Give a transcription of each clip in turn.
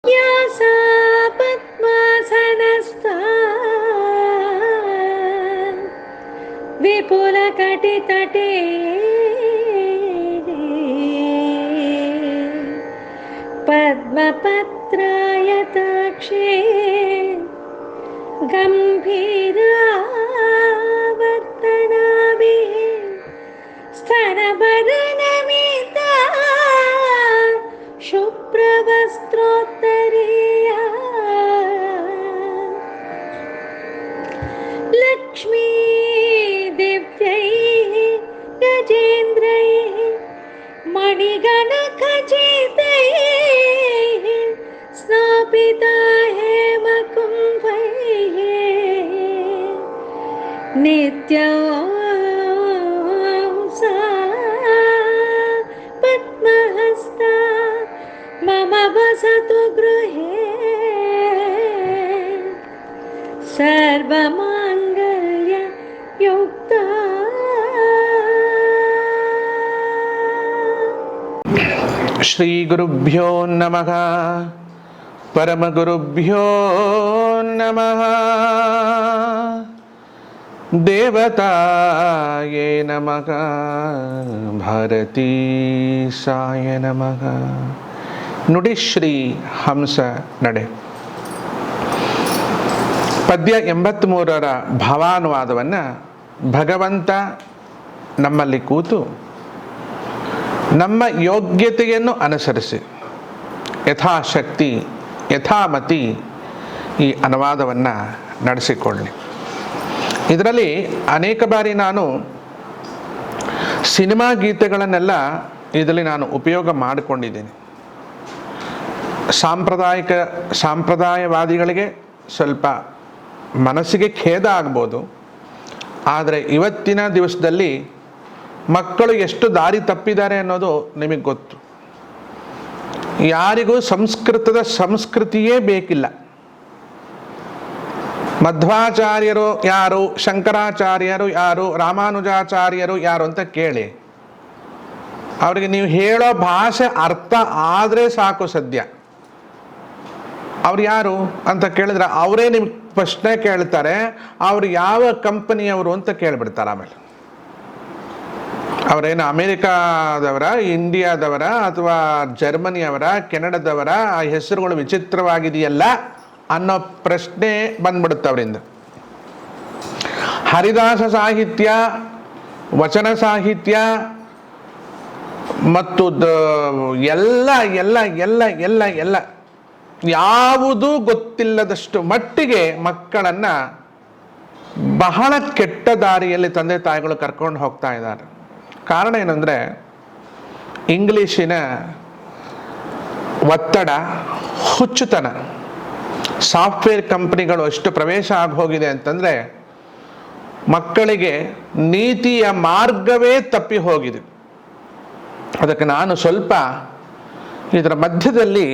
या सा पद्मासनस्था विपुलकटितटे पद्मपत्रायताक्षे गम्भीरावर्तनाभिः स्तनबदनमिता शुभ्रवस्त्रोत्तरीया लक्ष्मी दिव्यैः गजेन्द्रैः मणिगणखचितैः स्नापिता हेमकुम्भैः नित्यं सा पद्महस्ता मम वसतु गृहे सर्वमाङ्गल्य युक्ता। ಶ್ರೀ ಗುರುಭ್ಯೋ ನಮಃ ಪರಮಗುರುಭ್ಯೋ ನಮಃ ದೇವತಾಯೇ ನಮಃ ಭಾರತೀಸಾಯ ನಮಃ. ನುಡಿಶ್ರೀ ಹಂಸ ನಡೆ. ಪದ್ಯ 83ರ ಭಾವಾನುವಾದವನ್ನು ಭಗವಂತ ನಮ್ಮಲ್ಲಿ ಕೂತು ನಮ್ಮ ಯೋಗ್ಯತೆಯನ್ನು ಅನುಸರಿಸಿ ಯಥಾಶಕ್ತಿ ಯಥಾಮತಿ ಈ ಅನುವಾದವನ್ನು ನಡೆಸಿಕೊಳ್ಳಿ. ಇದರಲ್ಲಿ ಅನೇಕ ಬಾರಿ ನಾನು ಸಿನಿಮಾ ಗೀತೆಗಳನ್ನೆಲ್ಲ ಇದರಲ್ಲಿ ನಾನು ಉಪಯೋಗ ಮಾಡಿಕೊಂಡಿದ್ದೀನಿ. ಸಾಂಪ್ರದಾಯವಾದಿಗಳಿಗೆ ಸ್ವಲ್ಪ ಮನಸ್ಸಿಗೆ ಖೇದ ಆಗ್ಬೋದು, ಆದರೆ ಇವತ್ತಿನ ದಿವಸದಲ್ಲಿ ಮಕ್ಕಳು ಎಷ್ಟು ದಾರಿ ತಪ್ಪಿದ್ದಾರೆ ಅನ್ನೋದು ನಿಮಗೆ ಗೊತ್ತು. ಯಾರಿಗೂ ಸಂಸ್ಕೃತಿಯೇ ಬೇಕಿಲ್ಲ. ಮಧ್ವಾಚಾರ್ಯರು ಯಾರು, ಶಂಕರಾಚಾರ್ಯರು ಯಾರು, ರಾಮಾನುಜಾಚಾರ್ಯರು ಯಾರು ಅಂತ ಕೇಳಿ, ಅವರಿಗೆ ನೀವು ಹೇಳೋ ಭಾಷೆ ಅರ್ಥ ಆದರೆ ಸಾಕು. ಸದ್ಯ ಅವ್ರು ಯಾರು ಅಂತ ಕೇಳಿದ್ರೆ ಅವರೇ ನಿಮ್ಗೆ ಪ್ರಶ್ನೆ ಕೇಳ್ತಾರೆ, ಅವ್ರು ಯಾವ ಕಂಪನಿಯವರು ಅಂತ ಕೇಳಿಬಿಡ್ತಾರೆ. ಆಮೇಲೆ ಅವರೇನು ಅಮೇರಿಕಾದವರ, ಇಂಡಿಯಾದವರ, ಅಥವಾ ಜರ್ಮನಿಯವರ, ಕೆನಡಾದವರ, ಆ ಹೆಸರುಗಳು ವಿಚಿತ್ರವಾಗಿದೆಯಲ್ಲ ಅನ್ನೋ ಪ್ರಶ್ನೆ ಬಂದ್ಬಿಡುತ್ತೆ ಅವರಿಂದ. ಹರಿದಾಸ ಸಾಹಿತ್ಯ, ವಚನ ಸಾಹಿತ್ಯ ಮತ್ತು ಎಲ್ಲ ಎಲ್ಲ ಎಲ್ಲ ಎಲ್ಲ ಎಲ್ಲ ಯಾವುದೂ ಗೊತ್ತಿಲ್ಲದಷ್ಟು ಮಟ್ಟಿಗೆ ಮಕ್ಕಳನ್ನು ಬಹಳ ಕೆಟ್ಟ ದಾರಿಯಲ್ಲಿ ತಂದೆ ತಾಯಿಗಳು ಕರ್ಕೊಂಡು ಹೋಗ್ತಾ ಇದ್ದಾರೆ. ಕಾರಣ ಏನಂದರೆ ಇಂಗ್ಲೀಷಿನ ಒತ್ತಡ, ಹುಚ್ಚುತನ. ಸಾಫ್ಟ್ವೇರ್ ಕಂಪ್ನಿಗಳು ಅಷ್ಟು ಪ್ರವೇಶ ಆಗಿ ಹೋಗಿದೆ ಅಂತಂದರೆ ಮಕ್ಕಳಿಗೆ ನೀತಿಯ ಮಾರ್ಗವೇ ತಪ್ಪಿ ಹೋಗಿದೆ. ಅದಕ್ಕೆ ನಾನು ಸ್ವಲ್ಪ ಇದರ ಮಧ್ಯದಲ್ಲಿ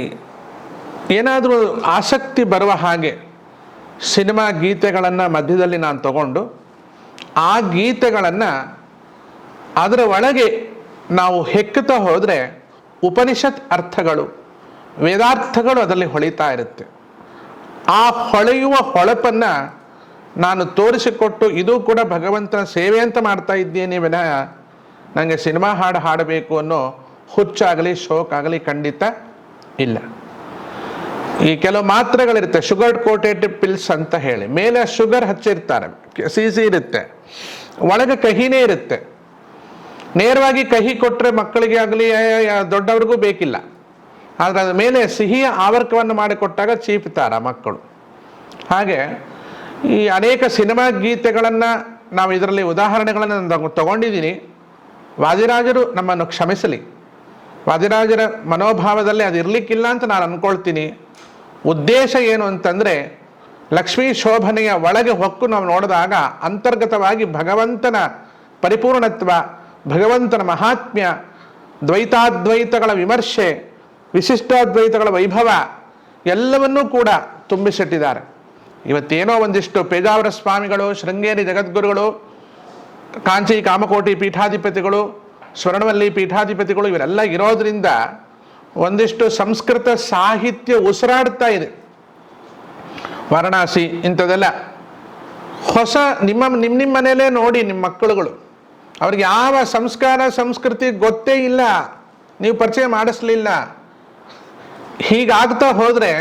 ಏನಾದರೂ ಆಸಕ್ತಿ ಬರುವ ಹಾಗೆ ಸಿನಿಮಾ ಗೀತೆಗಳನ್ನು ಮಧ್ಯದಲ್ಲಿ ನಾನು ತಗೊಂಡು ಆ ಗೀತೆಗಳನ್ನು ಅದರ ಒಳಗೆ ನಾವು ಹೆಕ್ಕುತ್ತಾ ಹೋದರೆ ಉಪನಿಷತ್ ಅರ್ಥಗಳು, ವೇದಾರ್ಥಗಳು ಅದರಲ್ಲಿ ಹೊಳಿತಾ ಇರುತ್ತೆ. ಆ ಹೊಳೆಯುವ ಹೊಳಪನ್ನು ನಾನು ತೋರಿಸಿಕೊಟ್ಟು ಇದು ಕೂಡ ಭಗವಂತನ ಸೇವೆ ಅಂತ ಮಾಡ್ತಾ ಇದ್ದೇನೆ ವಿನಃ ನನಗೆ ಸಿನಿಮಾ ಹಾಡು ಹಾಡಬೇಕು ಅನ್ನೋ ಹುಚ್ಚಾಗಲಿ ಶೋಕಾಗಲಿ ಖಂಡಿತ ಇಲ್ಲ. ಈ ಕೆಲವು ಮಾತ್ರೆಗಳಿರುತ್ತೆ, ಶುಗರ್ ಕೋಟೆಡ್ ಪಿಲ್ಸ್ ಅಂತ ಹೇಳಿ, ಮೇಲೆ ಶುಗರ್ ಹಚ್ಚಿರ್ತಾರೆ, ಸಿಹಿ ಇರುತ್ತೆ, ಒಳಗೆ ಕಹಿನೇ ಇರುತ್ತೆ. ನೇರವಾಗಿ ಕಹಿ ಕೊಟ್ಟರೆ ಮಕ್ಕಳಿಗೆ ಆಗಲಿ ದೊಡ್ಡವ್ರಿಗೂ ಬೇಕಿಲ್ಲ, ಆದರೆ ಅದ್ರ ಮೇಲೆ ಸಿಹಿಯ ಆವರ್ಕವನ್ನು ಮಾಡಿಕೊಟ್ಟಾಗ ಚೀಪ್ತಾರ ಮಕ್ಕಳು. ಹಾಗೆ ಈ ಅನೇಕ ಸಿನಿಮಾ ಗೀತೆಗಳನ್ನು ನಾವು ಇದರಲ್ಲಿ ಉದಾಹರಣೆಗಳನ್ನು ತಗೊಂಡಿದ್ದೀನಿ. ವಾದಿರಾಜರು ನಮ್ಮನ್ನು ಕ್ಷಮಿಸಲಿ, ವಾದಿರಾಜರ ಮನೋಭಾವದಲ್ಲಿ ಅದು ಇರಲಿಕ್ಕಿಲ್ಲ ಅಂತ ನಾನು ಅಂದ್ಕೊಳ್ತೀನಿ. ಉದ್ದೇಶ ಏನು ಅಂತಂದರೆ ಲಕ್ಷ್ಮೀ ಶೋಭನೆಯ ಒಳಗೆ ಹೊಕ್ಕು ನಾವು ನೋಡಿದಾಗ ಅಂತರ್ಗತವಾಗಿ ಭಗವಂತನ ಪರಿಪೂರ್ಣತ್ವ, ಭಗವಂತನ ಮಹಾತ್ಮ್ಯ, ದ್ವೈತಾದ್ವೈತಗಳ ವಿಮರ್ಶೆ, ವಿಶಿಷ್ಟಾದ್ವೈತಗಳ ವೈಭವ ಎಲ್ಲವನ್ನೂ ಕೂಡ ತುಂಬಿಸಿಟ್ಟಿದ್ದಾರೆ. ಇವತ್ತೇನೋ ಒಂದಿಷ್ಟು ಪೇಜಾವರ ಸ್ವಾಮಿಗಳು, ಶೃಂಗೇರಿ ಜಗದ್ಗುರುಗಳು, ಕಾಂಚಿ ಕಾಮಕೋಟಿ ಪೀಠಾಧಿಪತಿಗಳು, ಸ್ವರ್ಣವಲ್ಲಿ ಪೀಠಾಧಿಪತಿಗಳು ಇವರೆಲ್ಲ ಇರೋದರಿಂದ ಒಂದಿಷ್ಟು ಸಂಸ್ಕೃತ ಸಾಹಿತ್ಯ ಉಸಿರಾಡ್ತಾ ಇದೆ. ವಾರಣಾಸಿ ಇಂಥದ್ದೆಲ್ಲ ಹೊಸ ನಿಮ್ಮ ಮನೆಯಲ್ಲೇ ನೋಡಿ. ನಿಮ್ಮ ಮಕ್ಕಳುಗಳು ಅವ್ರಿಗೆ ಯಾವ ಸಂಸ್ಕಾರ ಸಂಸ್ಕೃತಿ ಗೊತ್ತೇ ಇಲ್ಲ, ನೀವು ಪರಿಚಯ ಮಾಡಿಸ್ಲಿಲ್ಲ. ಹೀಗಾಗ್ತಾ ಹೋದರೆ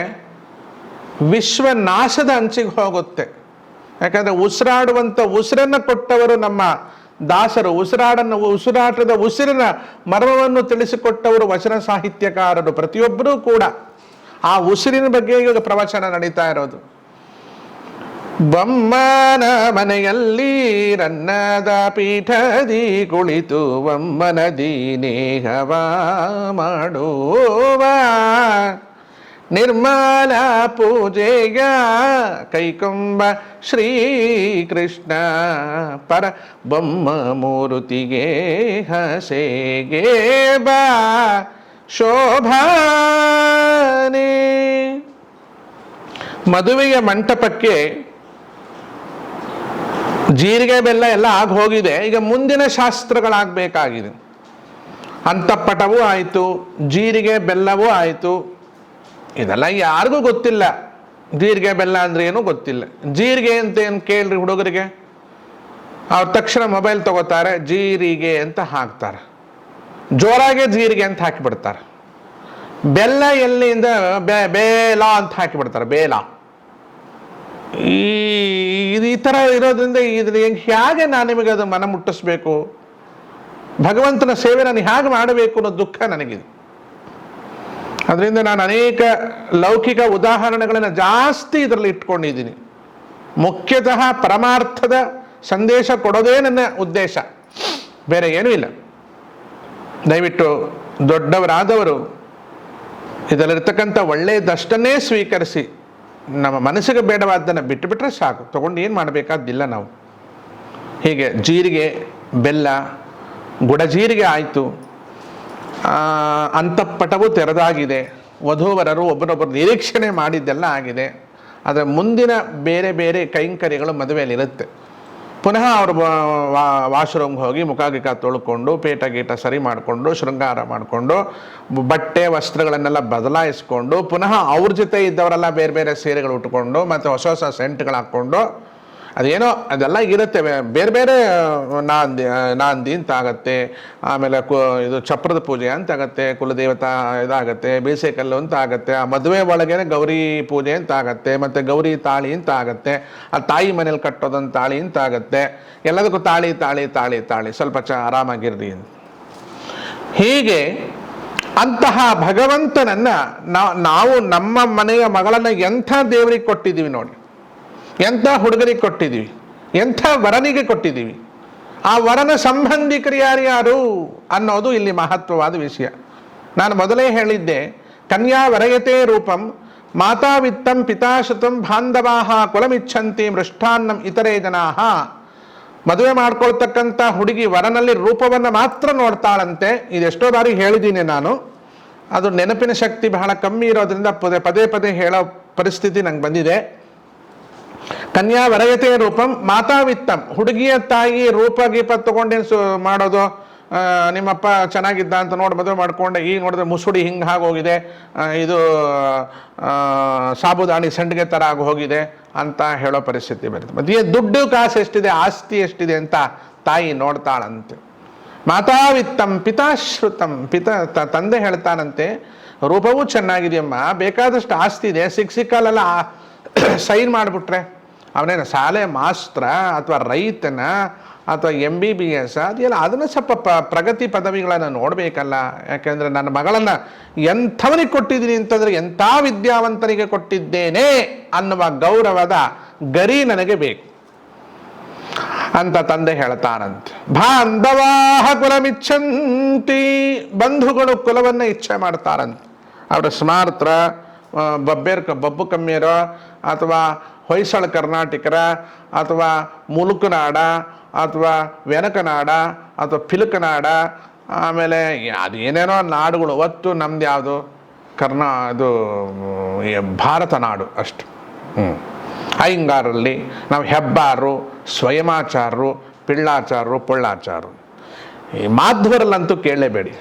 ವಿಶ್ವ ನಾಶದ ಅಂಚಿಗೆ ಹೋಗುತ್ತೆ. ಯಾಕಂದರೆ ಉಸಿರಾಡುವಂಥ ಉಸಿರನ್ನು ಕೊಟ್ಟವರು ನಮ್ಮ ದಾಸರು. ಉಸಿರಾಟದ ಉಸಿರಿನ ಮರ್ಮವನ್ನು ತಿಳಿಸಿಕೊಟ್ಟವರು ವಚನ ಸಾಹಿತ್ಯಕಾರರು. ಪ್ರತಿಯೊಬ್ಬರೂ ಕೂಡ ಆ ಉಸಿರಿನ ಬಗ್ಗೆ ಈಗ ಪ್ರವಚನ ನಡೀತಾ ಇರೋದು. ಬೊಮ್ಮನ ಮನೆಯಲ್ಲಿ ರನ್ನದ ಪೀಠದಿ ಕುಳಿತು ಬೊಮ್ಮನದಿ ನೇಹವ ಮಾಡುವ ನಿರ್ಮಲ ಪೂಜೆಯ ಕೈಕೊಂಬ ಶ್ರೀಕೃಷ್ಣ ಪರ ಬೊಮ್ಮ ಮೂರುತಿಗೆ ಹಸೆಗೆ ಬಾ ಶೋಭಾನೆ. ಮದುವೆಯ ಮಂಟಪಕ್ಕೆ ಜೀರಿಗೆ ಬೆಲ್ಲ ಎಲ್ಲ ಆಗಿ ಹೋಗಿದೆ. ಈಗ ಮುಂದಿನ ಶಾಸ್ತ್ರಗಳಾಗಬೇಕಾಗಿದೆ. ಅಂತಃಪಟವೂ ಆಯಿತು, ಜೀರಿಗೆ ಬೆಲ್ಲವೂ ಆಯಿತು. ಇದೆಲ್ಲ ಯಾರಿಗೂ ಗೊತ್ತಿಲ್ಲ. ಜೀರಿಗೆ ಬೆಲ್ಲ ಅಂದರೆ ಏನೂ ಗೊತ್ತಿಲ್ಲ. ಜೀರಿಗೆ ಅಂತ ಏನು ಕೇಳ್ರಿ ಹುಡುಗರಿಗೆ, ಅವ್ರು ತಕ್ಷಣ ಮೊಬೈಲ್ ತಗೋತಾರೆ, ಜೀರಿಗೆ ಅಂತ ಹಾಕ್ತಾರೆ, ಜೋರಾಗೆ ಜೀರಿಗೆ ಅಂತ ಹಾಕಿಬಿಡ್ತಾರೆ. ಬೆಲ್ಲ ಎಲ್ಲಿಂದ ಬೇಲ ಅಂತ ಹಾಕಿಬಿಡ್ತಾರೆ, ಬೇಲ. ಈ ಥರ ಇರೋದ್ರಿಂದ ಇದ್ರ ಹೇಗೆ ನಾನು ನಿಮಗೆ ಅದು ಮನ ಮುಟ್ಟಿಸ್ಬೇಕು, ಭಗವಂತನ ಸೇವೆ ನಾನು ಹೇಗೆ ಮಾಡಬೇಕು ಅನ್ನೋ ದುಃಖ ನನಗಿದೆ. ಅದರಿಂದ ನಾನು ಅನೇಕ ಲೌಕಿಕ ಉದಾಹರಣೆಗಳನ್ನು ಜಾಸ್ತಿ ಇದರಲ್ಲಿ ಇಟ್ಕೊಂಡಿದ್ದೀನಿ. ಮುಖ್ಯತಃ ಪರಮಾರ್ಥದ ಸಂದೇಶ ಕೊಡೋದೇ ನನ್ನ ಉದ್ದೇಶ, ಬೇರೆ ಏನೂ ಇಲ್ಲ. ದಯವಿಟ್ಟು ದೊಡ್ಡವರಾದವರು ಇದರಲ್ಲಿರ್ತಕ್ಕಂಥ ಒಳ್ಳೆಯದಷ್ಟನ್ನೇ ಸ್ವೀಕರಿಸಿ ನಮ್ಮ ಮನಸ್ಸಿಗೆ ಬೇಡವಾದ್ದನ್ನು ಬಿಟ್ಟುಬಿಟ್ರೆ ಸಾಕು. ತೊಗೊಂಡು ಏನು ಮಾಡಬೇಕಾದ್ದಿಲ್ಲ ನಾವು. ಹೀಗೆ ಜೀರಿಗೆ ಬೆಲ್ಲ ಗುಡಜೀರಿಗೆ ಆಯಿತು. ಅಂತಃಪಟವು ತೆರೆದಾಗಿದೆ. ವಧೂವರರು ಒಬ್ಬರೊಬ್ಬರು ನಿರೀಕ್ಷಣೆ ಮಾಡಿದ್ದೆಲ್ಲ ಆಗಿದೆ. ಅದರ ಮುಂದಿನ ಬೇರೆ ಬೇರೆ ಕೈಂಕರ್ಯಗಳು ಮದುವೆಯಲ್ಲಿರುತ್ತೆ. ಪುನಃ ಅವರು ವಾಶ್ರೂಮ್ಗೆ ಹೋಗಿ ಮುಖ ಗಿಖ ತೊಳ್ಕೊಂಡು ಪೇಟ ಗೀಟ ಸರಿ ಮಾಡಿಕೊಂಡು ಶೃಂಗಾರ ಮಾಡಿಕೊಂಡು ಬಟ್ಟೆ ವಸ್ತ್ರಗಳನ್ನೆಲ್ಲ ಬದಲಾಯಿಸ್ಕೊಂಡು ಪುನಃ ಅವ್ರ ಜೊತೆ ಇದ್ದವರೆಲ್ಲ ಬೇರೆ ಬೇರೆ ಸೀರೆಗಳು ಉಟ್ಕೊಂಡು ಮತ್ತು ಹೊಸ ಹೊಸ ಸೆಂಟ್ಗಳು ಹಾಕ್ಕೊಂಡು ಅದೇನೋ ಅದೆಲ್ಲ ಇರುತ್ತೆ. ಬೇರೆ ಬೇರೆ ನಾಂದಿ ಅಂತ ಆಗತ್ತೆ, ಆಮೇಲೆ ಇದು ಚಪ್ರದ ಪೂಜೆ ಅಂತ ಆಗತ್ತೆ, ಕುಲದೇವತಾ ಇದಾಗತ್ತೆ, ಬೀಸೆಕಲ್ಲು ಅಂತ ಆಗತ್ತೆ, ಆ ಮದುವೆ ಒಳಗೇನೆ ಗೌರಿ ಪೂಜೆ ಅಂತ ಆಗತ್ತೆ, ಮತ್ತು ಗೌರಿ ತಾಳಿ ಅಂತ ಆಗತ್ತೆ, ಆ ತಾಯಿ ಮನೇಲಿ ಕಟ್ಟೋದೊಂದು ತಾಳಿ ಅಂತ ಆಗತ್ತೆ. ಎಲ್ಲದಕ್ಕೂ ತಾಳಿ ತಾಳಿ ತಾಳಿ ತಾಳಿ ಸ್ವಲ್ಪ ಆರಾಮಾಗಿರ್ರಿ ಅಂತ. ಹೀಗೆ ಅಂತಹ ಭಗವಂತನನ್ನು ನಾವು ನಮ್ಮ ಮನೆಯ ಮಗಳನ್ನು ಎಂಥ ದೇವರಿಗೆ ಕೊಟ್ಟಿದ್ದೀವಿ ನೋಡಿ, ಎಂಥ ಹುಡುಗರಿಗೆ ಕೊಟ್ಟಿದ್ದೀವಿ, ಎಂಥ ವರನಿಗೆ ಕೊಟ್ಟಿದ್ದೀವಿ. ಆ ವರನ ಸಂಬಂಧಿಕರು ಯಾರ್ಯಾರು ಅನ್ನೋದು ಇಲ್ಲಿ ಮಹತ್ವವಾದ ವಿಷಯ. ನಾನು ಮೊದಲೇ ಹೇಳಿದ್ದೆ, ಕನ್ಯಾ ವರಯತೆ ರೂಪಂ ಮಾತಾವಿತ್ತಂ ಪಿತಾಶ್ರುತಂ ಬಾಂಧವಾಹ ಕುಲಮಿಚ್ಛಂತಿ ಮೃಷ್ಟಾನ್ನಂ ಇತರೇ ಜನಾಹ. ಮದುವೆ ಮಾಡ್ಕೊಳ್ತಕ್ಕಂಥ ಹುಡುಗಿ ವರನಲ್ಲಿ ರೂಪವನ್ನು ಮಾತ್ರ ನೋಡ್ತಾಳಂತೆ. ಇದೆಷ್ಟೋ ಬಾರಿ ಹೇಳಿದ್ದೀನಿ ನಾನು. ಅದು ನೆನಪಿನ ಶಕ್ತಿ ಬಹಳ ಕಮ್ಮಿ ಇರೋದ್ರಿಂದ ಪದೇ ಪದೇ ಹೇಳೋ ಪರಿಸ್ಥಿತಿ ನಂಗೆ ಬಂದಿದೆ. ಕನ್ಯಾ ವರಯತೆ ರೂಪಂ ಮಾತಾವಿತ್ತಂ, ಹುಡುಗಿಯ ತಾಯಿ ರೂಪ ಗೀಪ ತಗೊಂಡೇನು ಮಾಡೋದು, ನಿಮ್ಮಪ್ಪ ಚೆನ್ನಾಗಿದ್ದ ಅಂತ ನೋಡಿ ಮದುವೆ ಮಾಡಿಕೊಂಡೆ, ಈಗ ನೋಡಿದ್ರೆ ಮುಸುಡಿ ಹಿಂಗೆ ಆಗೋಗಿದೆ, ಇದು ಸಾಬುದಾಣಿ ಸಂಡಿಗೆ ಥರ ಆಗಿ ಹೋಗಿದೆ ಅಂತ ಹೇಳೋ ಪರಿಸ್ಥಿತಿ ಬರುತ್ತೆ. ಮತ್ತೆ ದುಡ್ಡು ಕಾಸು ಎಷ್ಟಿದೆ, ಆಸ್ತಿ ಎಷ್ಟಿದೆ ಅಂತ ತಾಯಿ ನೋಡ್ತಾಳಂತೆ. ಮಾತಾವಿತ್ತಂ ಪಿತಾಶ್ರುತಂ, ತಂದೆ ಹೇಳ್ತಾನಂತೆ, ರೂಪವೂ ಚೆನ್ನಾಗಿದೆಯಮ್ಮ, ಬೇಕಾದಷ್ಟು ಆಸ್ತಿ ಇದೆ, ಸಿಕ್ಕಲ್ಲೆಲ್ಲ ಸೈನ್ ಮಾಡಿಬಿಟ್ರೆ ಅವನೇನು ಶಾಲೆ ಮಾಸ್ತ್ರ ಅಥವಾ ರೈತನ ಅಥವಾ MBBS ಅದೆಲ್ಲ, ಅದನ್ನು ಸ್ವಲ್ಪ ಪ್ರಗತಿ ಪದವಿಗಳನ್ನು ನೋಡಬೇಕಲ್ಲ. ಯಾಕೆಂದರೆ ನನ್ನ ಮಗಳನ್ನು ಎಂಥವನಿಗೆ ಕೊಟ್ಟಿದ್ದೀನಿ ಅಂತಂದರೆ ಎಂಥ ವಿದ್ಯಾವಂತನಿಗೆ ಕೊಟ್ಟಿದ್ದೇನೆ ಅನ್ನುವ ಗೌರವದ ಗರಿ ನನಗೆ ಬೇಕು ಅಂತ ತಂದೆ ಹೇಳ್ತಾನಂತೆ. ಬಾಂಧವಾಹ ಕುಲಮಿಚ್ಛಂತಿ, ಬಂಧುಗಳು ಕುಲವನ್ನು ಇಚ್ಛೆ ಮಾಡ್ತಾರಂತೆ. ಅವರ ಸ್ಮಾರ್ತ್ರ ಬಬ್ಬು ಕಮ್ಮಿಯರೋ ಅಥವಾ ಹೊಯ್ಸಳ ಕರ್ನಾಟಕರ ಅಥವಾ ಮುಲುಕನಾಡ ಅಥವಾ ವೆನಕನಾಡ ಅಥವಾ ಪಿಲುಕನಾಡ, ಆಮೇಲೆ ಅದೇನೇನೋ ನಾಡುಗಳು. ಒತ್ತು ನಮ್ದು ಯಾವುದು ಇದು ಭಾರತ ನಾಡು ಅಷ್ಟು. ಅಯ್ಯಂಗಾರಲ್ಲಿ ನಾವು ಹೆಬ್ಬಾರರು, ಸ್ವಯಮಾಚಾರರು, ಪಿಳ್ಳಾಚಾರರು, ಪೊಳ್ಳಾಚಾರರು ಈ ಮಾಧ್ವರಲ್ಲಂತೂ ಕೇಳಲೇಬೇಡಿ.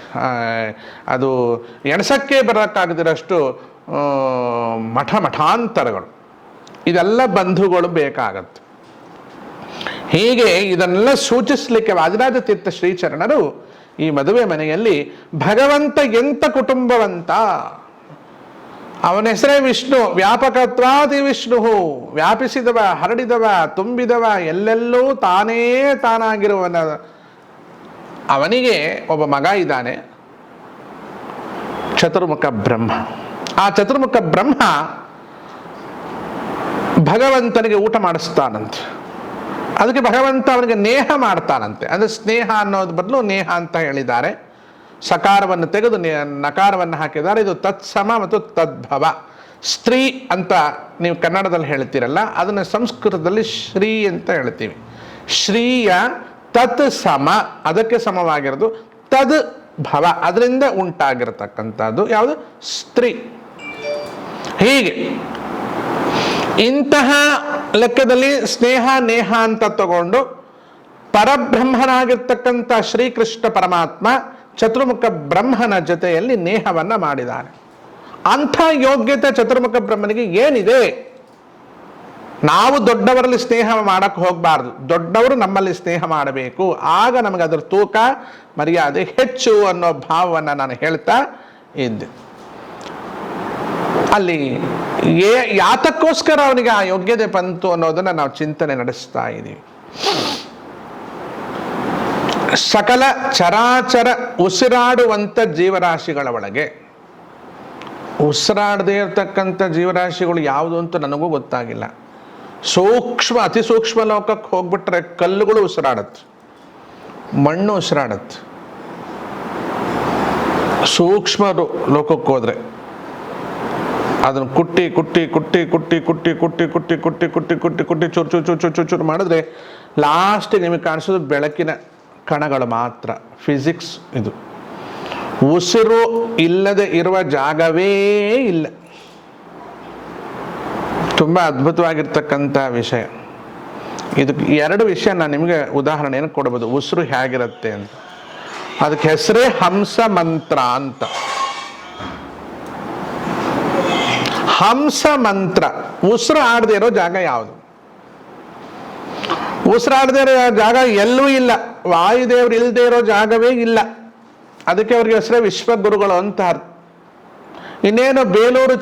ಅದು ಎಣಸಕ್ಕೆ ಬರೋಕ್ಕಾಗದಿರೋಷ್ಟು ಮಠಾಂತರಗಳು, ಇದೆಲ್ಲ ಬಂಧುಗಳು ಬೇಕಾಗತ್ತೆ. ಹೀಗೆ ಇದನ್ನೆಲ್ಲ ಸೂಚಿಸಲಿಕ್ಕೆ ವಾದಿರಾಜ ತೀರ್ಥ ಶ್ರೀಚರಣರು ಈ ಮದುವೆ ಮನೆಯಲ್ಲಿ ಭಗವಂತ ಎಂಥ ಕುಟುಂಬವಂತ, ಅವನ ಹೆಸರೇ ವಿಷ್ಣು, ವ್ಯಾಪಕತ್ವಾದಿ ವಿಷ್ಣು, ವ್ಯಾಪಿಸಿದವ, ಹರಡಿದವ, ತುಂಬಿದವ, ಎಲ್ಲೆಲ್ಲೂ ತಾನೇ ತಾನಾಗಿರುವನ. ಅವನಿಗೆ ಒಬ್ಬ ಮಗ ಇದ್ದಾನೆ, ಚತುರ್ಮುಖ ಬ್ರಹ್ಮ. ಆ ಚತುರ್ಮುಖ ಬ್ರಹ್ಮ ಭಗವಂತನಿಗೆ ಊಟ ಮಾಡಿಸ್ತಾನಂತೆ. ಅದಕ್ಕೆ ಭಗವಂತ ಅವನಿಗೆ ನೇಹ ಮಾಡ್ತಾನಂತೆ. ಅಂದರೆ ಸ್ನೇಹ ಅನ್ನೋದು ಬದಲು ನೇಹ ಅಂತ ಹೇಳಿದ್ದಾರೆ. ಸಕಾರವನ್ನು ತೆಗೆದು ನಕಾರವನ್ನು ಹಾಕಿದ್ದಾರೆ. ಇದು ತತ್ಸಮ ಮತ್ತು ತದ್ಭವ. ಸ್ತ್ರೀ ಅಂತ ನೀವು ಕನ್ನಡದಲ್ಲಿ ಹೇಳ್ತೀರಲ್ಲ, ಅದನ್ನು ಸಂಸ್ಕೃತದಲ್ಲಿ ಶ್ರೀ ಅಂತ ಹೇಳ್ತೀವಿ. ಶ್ರೀಯ ತತ್ ಸಮ, ಅದಕ್ಕೆ ಸಮವಾಗಿರೋದು. ತದ್ ಭವ, ಅದರಿಂದ ಉಂಟಾಗಿರತಕ್ಕಂಥದ್ದು ಯಾವುದು? ಸ್ತ್ರೀ. ಹೀಗೆ ಇಂತಹ ಲೆಕ್ಕದಲ್ಲಿ ಸ್ನೇಹ ನೇಹ ಅಂತ ತಗೊಂಡು ಪರಬ್ರಹ್ಮನಾಗಿರ್ತಕ್ಕಂಥ ಶ್ರೀಕೃಷ್ಣ ಪರಮಾತ್ಮ ಚತುರ್ಮುಖ ಬ್ರಹ್ಮನ ಜೊತೆಯಲ್ಲಿ ನೇಹವನ್ನ ಮಾಡಿದ್ದಾನೆ. ಅಂಥ ಯೋಗ್ಯತೆ ಚತುರ್ಮುಖ ಬ್ರಹ್ಮನಿಗೆ ಏನಿದೆ? ನಾವು ದೊಡ್ಡವರಲ್ಲಿ ಸ್ನೇಹ ಮಾಡಕ್ಕೆ ಹೋಗಬಾರ್ದು, ದೊಡ್ಡವರು ನಮ್ಮಲ್ಲಿ ಸ್ನೇಹ ಮಾಡಬೇಕು. ಆಗ ನಮಗೆ ಅದರ ತೂಕ ಮರ್ಯಾದೆ ಹೆಚ್ಚು ಅನ್ನೋ ಭಾವವನ್ನು ನಾನು ಹೇಳ್ತಾ ಇದ್ದೆ. ಅಲ್ಲಿ ಯಾತಕ್ಕೋಸ್ಕರ ಅವನಿಗೆ ಆ ಯೋಗ್ಯತೆ ಬಂತು ಅನ್ನೋದನ್ನ ನಾವು ಚಿಂತನೆ ನಡೆಸ್ತಾ ಇದ್ದೀವಿ. ಸಕಲ ಚರಾಚರ ಉಸಿರಾಡುವಂಥ ಜೀವರಾಶಿಗಳ ಒಳಗೆ ಉಸಿರಾಡದೇ ಇರತಕ್ಕಂಥ ಜೀವರಾಶಿಗಳು ಯಾವುದು ಅಂತ ನನಗೂ ಗೊತ್ತಾಗಿಲ್ಲ. ಸೂಕ್ಷ್ಮ, ಅತಿ ಸೂಕ್ಷ್ಮ ಲೋಕಕ್ಕೆ ಹೋಗ್ಬಿಟ್ರೆ ಕಲ್ಲುಗಳು ಉಸಿರಾಡತ್ತೆ, ಮಣ್ಣು ಉಸಿರಾಡತ್ತೆ. ಸೂಕ್ಷ್ಮ ಲೋಕಕ್ಕೆ ಹೋದ್ರೆ ಅದನ್ನು ಕುಟ್ಟಿ ಕುಟ್ಟಿ ಕುಟ್ಟಿ ಕುಟ್ಟಿ ಕುಟ್ಟಿ ಕುಟ್ಟಿ ಕುಟ್ಟಿ ಕುಟ್ಟಿ ಕುಟ್ಟಿ ಕುಟ್ಟಿ ಕುಟ್ಟಿ ಚೂರು ಚೂರು ಚೂರು ಚೂರು ಚೂರು ಮಾಡಿದ್ರೆ ಲಾಸ್ಟಿಗೆ ನಿಮಗೆ ಕಾಣಿಸೋದು ಬೆಳಕಿನ ಕಣಗಳು ಮಾತ್ರ. ಫಿಸಿಕ್ಸ್ ಇದು. ಉಸಿರು ಇಲ್ಲದೆ ಇರುವ ಜಾಗವೇ ಇಲ್ಲ. ತುಂಬ ಅದ್ಭುತವಾಗಿರ್ತಕ್ಕಂಥ ವಿಷಯ. ಇದಕ್ಕೆ ಎರಡು ವಿಷಯ ನಾನು ನಿಮಗೆ ಉದಾಹರಣೆಯನ್ನು ಕೊಡ್ಬೋದು, ಉಸಿರು ಹೇಗಿರುತ್ತೆ ಅಂತ. ಅದಕ್ಕೆ ಹೆಸರೇ ಹಂಸ ಮಂತ್ರ ಅಂತ. ಹಂಸ ಮಂತ್ರ. ಉಸಿರು ಆಡದೇ ಇರೋ ಜಾಗ ಯಾವುದು? ಉಸಿರಾಡದೇ ಇರೋ ಜಾಗ ಎಲ್ಲೂ ಇಲ್ಲ. ವಾಯುದೇವರು ಇಲ್ಲದೆ ಇರೋ ಜಾಗವೇ ಇಲ್ಲ. ಅದಕ್ಕೆ ಅವ್ರಿಗೆ ಹೆಸರೇ ವಿಶ್ವಗುರುಗಳು ಅಂತ. ಇನ್ನೇನು ಬೇಲೂರು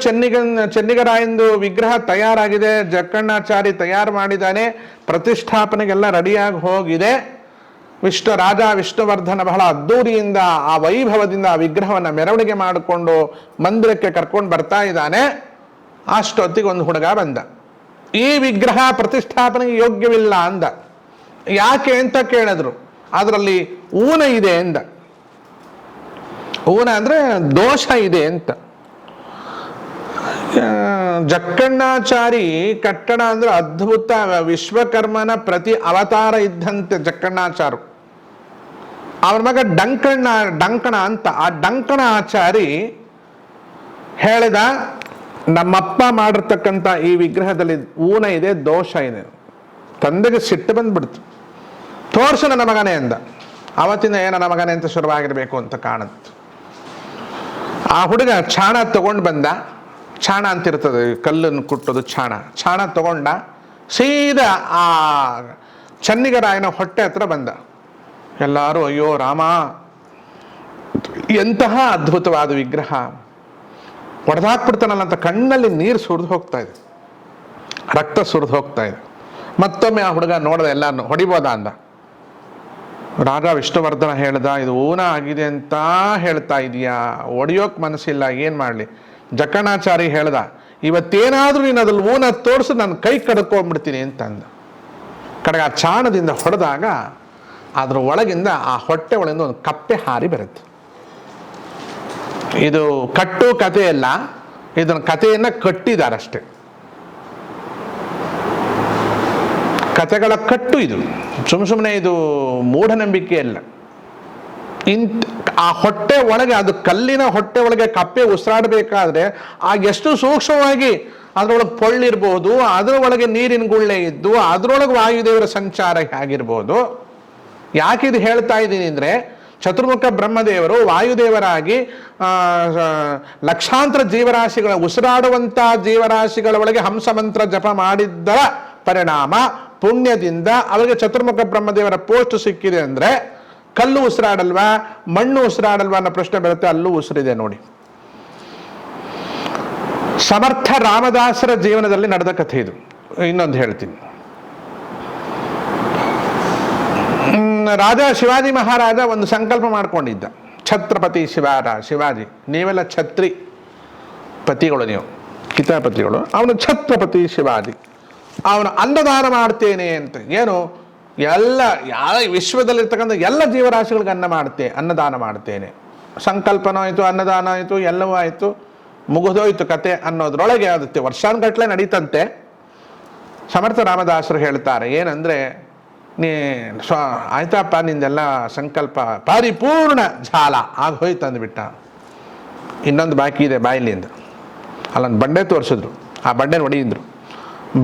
ಚೆನ್ನಿಗರಾಯಂದು ವಿಗ್ರಹ ತಯಾರಾಗಿದೆ, ಜಕ್ಕಣ್ಣಾಚಾರಿ ತಯಾರು ಮಾಡಿದ್ದಾನೆ, ಪ್ರತಿಷ್ಠಾಪನೆಗೆಲ್ಲ ರೆಡಿಯಾಗಿ ಹೋಗಿದೆ. ರಾಜ ವಿಷ್ಣುವರ್ಧನ ಬಹಳ ಅದ್ದೂರಿಯಿಂದ ಆ ವೈಭವದಿಂದ ಆ ವಿಗ್ರಹವನ್ನು ಮೆರವಣಿಗೆ ಮಾಡಿಕೊಂಡು ಮಂದಿರಕ್ಕೆ ಕರ್ಕೊಂಡು ಬರ್ತಾ ಇದ್ದಾನೆ. ಅಷ್ಟೊತ್ತಿಗೆ ಒಂದು ಹುಡುಗ ಬಂದ, ಈ ವಿಗ್ರಹ ಪ್ರತಿಷ್ಠಾಪನೆಗೆ ಯೋಗ್ಯವಿಲ್ಲ ಅಂದ. ಯಾಕೆ ಅಂತ ಕೇಳಿದ್ರು. ಅದರಲ್ಲಿ ಊನ ಇದೆ ಅಂದ. ಊನ ಅಂದ್ರೆ ದೋಷ ಇದೆ ಅಂತ. ಜಕ್ಕಣ್ಣಾಚಾರಿ ಕಟ್ಟಡ ಅಂದ್ರೆ ಅದ್ಭುತ, ವಿಶ್ವಕರ್ಮನ ಪ್ರತಿ ಅವತಾರ ಇದ್ದಂತೆ ಜಕ್ಕಣ್ಣಾಚಾರು. ಅವನ ಮಗ ಡಂಕಣ ಅಂತ. ಆ ಡಂಕಣ ಆಚಾರಿ ಹೇಳಿದ, ನಮ್ಮಪ್ಪ ಮಾಡಿರ್ತಕ್ಕಂಥ ಈ ವಿಗ್ರಹದಲ್ಲಿ ಊನ ಇದೆ, ದೋಷ ಇದೆ. ತಂದೆಗೆ ಸಿಟ್ಟು ಬಂದ್ಬಿಡ್ತು. ತೋರ್ಸು ನನ್ನ ಮಗನೇ ಅಂದ. ಅವತ್ತಿಂದ ನನ್ನ ಮಗನೇ ಅಂತ ಶುರುವಾಗಿರ್ಬೇಕು ಅಂತ ಕಾಣುತ್ತೆ. ಆ ಹುಡುಗ ಚಾಣ ತಗೊಂಡು ಬಂದ. ಚಾಣ ಅಂತಿರ್ತದೆ, ಕಲ್ಲನ್ನು ಕುಟ್ಟೋದು ಚಾಣ ತಗೊಂಡ. ಸೀದಾ ಆ ಚೆನ್ನಿಗರಾಯನ ಹೊಟ್ಟೆ ಹತ್ರ ಬಂದ. ಎಲ್ಲರೂ ಅಯ್ಯೋ ರಾಮ, ಎಂತಹ ಅದ್ಭುತವಾದ ವಿಗ್ರಹ, ಒಡೆದಾಕ್ಬಿಡ್ತಾನಲ್ಲ ಅಂತ ಕಣ್ಣಲ್ಲಿ ನೀರು ಸುರಿದು ಹೋಗ್ತಾ ಇದೆ, ರಕ್ತ ಸುರಿದು ಹೋಗ್ತಾ ಇದೆ. ಮತ್ತೊಮ್ಮೆ ಆ ಹುಡುಗ ನೋಡ್ದ, ಎಲ್ಲಾನು ಹೊಡಿಬೋದಾ ಅಂದ. ರಾಜ ವಿಷ್ಣುವರ್ಧನ ಹೇಳ್ದ, ಇದು ಊನ ಆಗಿದೆ ಅಂತ ಹೇಳ್ತಾ ಇದೀಯಾ, ಒಡೆಯೋಕ್ ಮನಸ್ಸಿಲ್ಲ, ಏನ್ ಮಾಡ್ಲಿ? ಜಕ್ಕಣ್ಣಾಚಾರಿ ಹೇಳ್ದ, ಇವತ್ತೇನಾದ್ರೂ ನೀನು ಅದ್ರಲ್ಲಿ ಊನ ತೋರಿಸು, ನಾನು ಕೈ ಕಡ್ಕೊಂಡ್ಬಿಡ್ತೀನಿ ಅಂತ ಅಂದ. ಕಡೆಗೆ ಆ ಚಾಣದಿಂದ ಹೊಡೆದಾಗ ಅದ್ರ ಒಳಗಿಂದ, ಆ ಹೊಟ್ಟೆ ಒಳಗಿಂದ ಒಂದು ಕಪ್ಪೆ ಹಾರಿ ಬರುತ್ತೆ. ಇದು ಕಟ್ಟು ಕಥೆ ಅಲ್ಲ, ಇದನ್ನ ಕಥೆಯನ್ನ ಕಟ್ಟಿದಾರಷ್ಟೆ. ಕಥೆಗಳ ಕಟ್ಟು ಇದು, ಸುಮ್ಮನೆ ಇದು ಮೂಢನಂಬಿಕೆ ಅಲ್ಲ. ಆ ಹೊಟ್ಟೆ ಒಳಗೆ, ಅದು ಕಲ್ಲಿನ ಹೊಟ್ಟೆ ಒಳಗೆ ಕಪ್ಪೆ ಉಸಿರಾಡಬೇಕಾದ್ರೆ ಆ ಎಷ್ಟು ಸೂಕ್ಷ್ಮವಾಗಿ ಅದರೊಳಗೆ ಪೊಳ್ಳಿರ್ಬೋದು, ಅದರ ಒಳಗೆ ನೀರಿನ ಗುಳ್ಳೆ ಇದ್ದು ಅದರೊಳಗೆ ವಾಯುದೇವರ ಸಂಚಾರ ಹೇಗಿರ್ಬೋದು. ಯಾಕಿದು ಹೇಳ್ತಾ ಇದ್ದೀನಿ ಅಂದರೆ, ಚತುರ್ಮುಖ ಬ್ರಹ್ಮದೇವರು ವಾಯುದೇವರಾಗಿ ಲಕ್ಷಾಂತರ ಜೀವರಾಶಿಗಳ ಉಸಿರಾಡುವಂಥ ಜೀವರಾಶಿಗಳ ಒಳಗೆ ಹಂಸ ಮಂತ್ರ ಜಪ ಮಾಡಿದ್ದರ ಪರಿಣಾಮ ಪುಣ್ಯದಿಂದ ಅವರಿಗೆ ಚತುರ್ಮುಖ ಬ್ರಹ್ಮದೇವರ ಪೋಸ್ಟ್ ಸಿಕ್ಕಿದೆ ಅಂದರೆ ಕಲ್ಲು ಉಸಿರಾಡಲ್ವಾ, ಮಣ್ಣು ಉಸಿರಾಡಲ್ವಾ ಅನ್ನೋ ಪ್ರಶ್ನೆ ಬರುತ್ತೆ. ಅಲ್ಲೂ ಉಸಿರಿದೆ ನೋಡಿ. ಸಮರ್ಥ ರಾಮದಾಸರ ಜೀವನದಲ್ಲಿ ನಡೆದ ಕಥೆ ಇದು. ಇನ್ನೊಂದು ಹೇಳ್ತೀನಿ. ರಾಜ ಶಿವಾಜಿ ಮಹಾರಾಜ ಒಂದು ಸಂಕಲ್ಪ ಮಾಡ್ಕೊಂಡಿದ್ದ. ಛತ್ರಪತಿ ಶಿವಾಜಿ, ನೀವೆಲ್ಲ ಛತ್ರಿ ಪತಿಗಳು, ನೀವು ಕಿತಾಪತಿಗಳು. ಅವನು ಛತ್ರಪತಿ ಶಿವಾಜಿ, ಅವನು ಅನ್ನದಾನ ಮಾಡ್ತೇನೆ ಅಂತ. ಏನು ಎಲ್ಲ ವಿಶ್ವದಲ್ಲಿರ್ತಕ್ಕಂಥ ಎಲ್ಲ ಜೀವರಾಶಿಗಳಿಗೆ ಅನ್ನದಾನ ಮಾಡ್ತೇನೆ. ಸಂಕಲ್ಪನೂ ಆಯಿತು, ಅನ್ನದಾನ ಆಯಿತು, ಎಲ್ಲವೂ ಆಯಿತು, ಮುಗಿದೋಯ್ತು ಕತೆ ಅನ್ನೋದ್ರೊಳಗೆ ಆಗುತ್ತೆ. ವರ್ಷಾನುಗಟ್ಟಲೆ ನಡೀತಂತೆ. ಸಮರ್ಥ ರಾಮದಾಸರು ಹೇಳ್ತಾರೆ ಏನಂದರೆ, ಆಯ್ತಪ್ಪ ನಿಂದೆಲ್ಲ ಸಂಕಲ್ಪ ಪರಿಪೂರ್ಣ ಝಾಲ ಆಗೋಯ್ತು ಅಂದ್ಬಿಟ್ಟ. ಇನ್ನೊಂದು ಬಾಕಿ ಇದೆ ಬಾಯಿಲಿ ಅಂದರು. ಅಲ್ಲೊಂದು ಬಂಡೆ ತೋರಿಸಿದ್ರು, ಆ ಬಂಡೆನ ಹೊಡೆಯಿದ್ರು.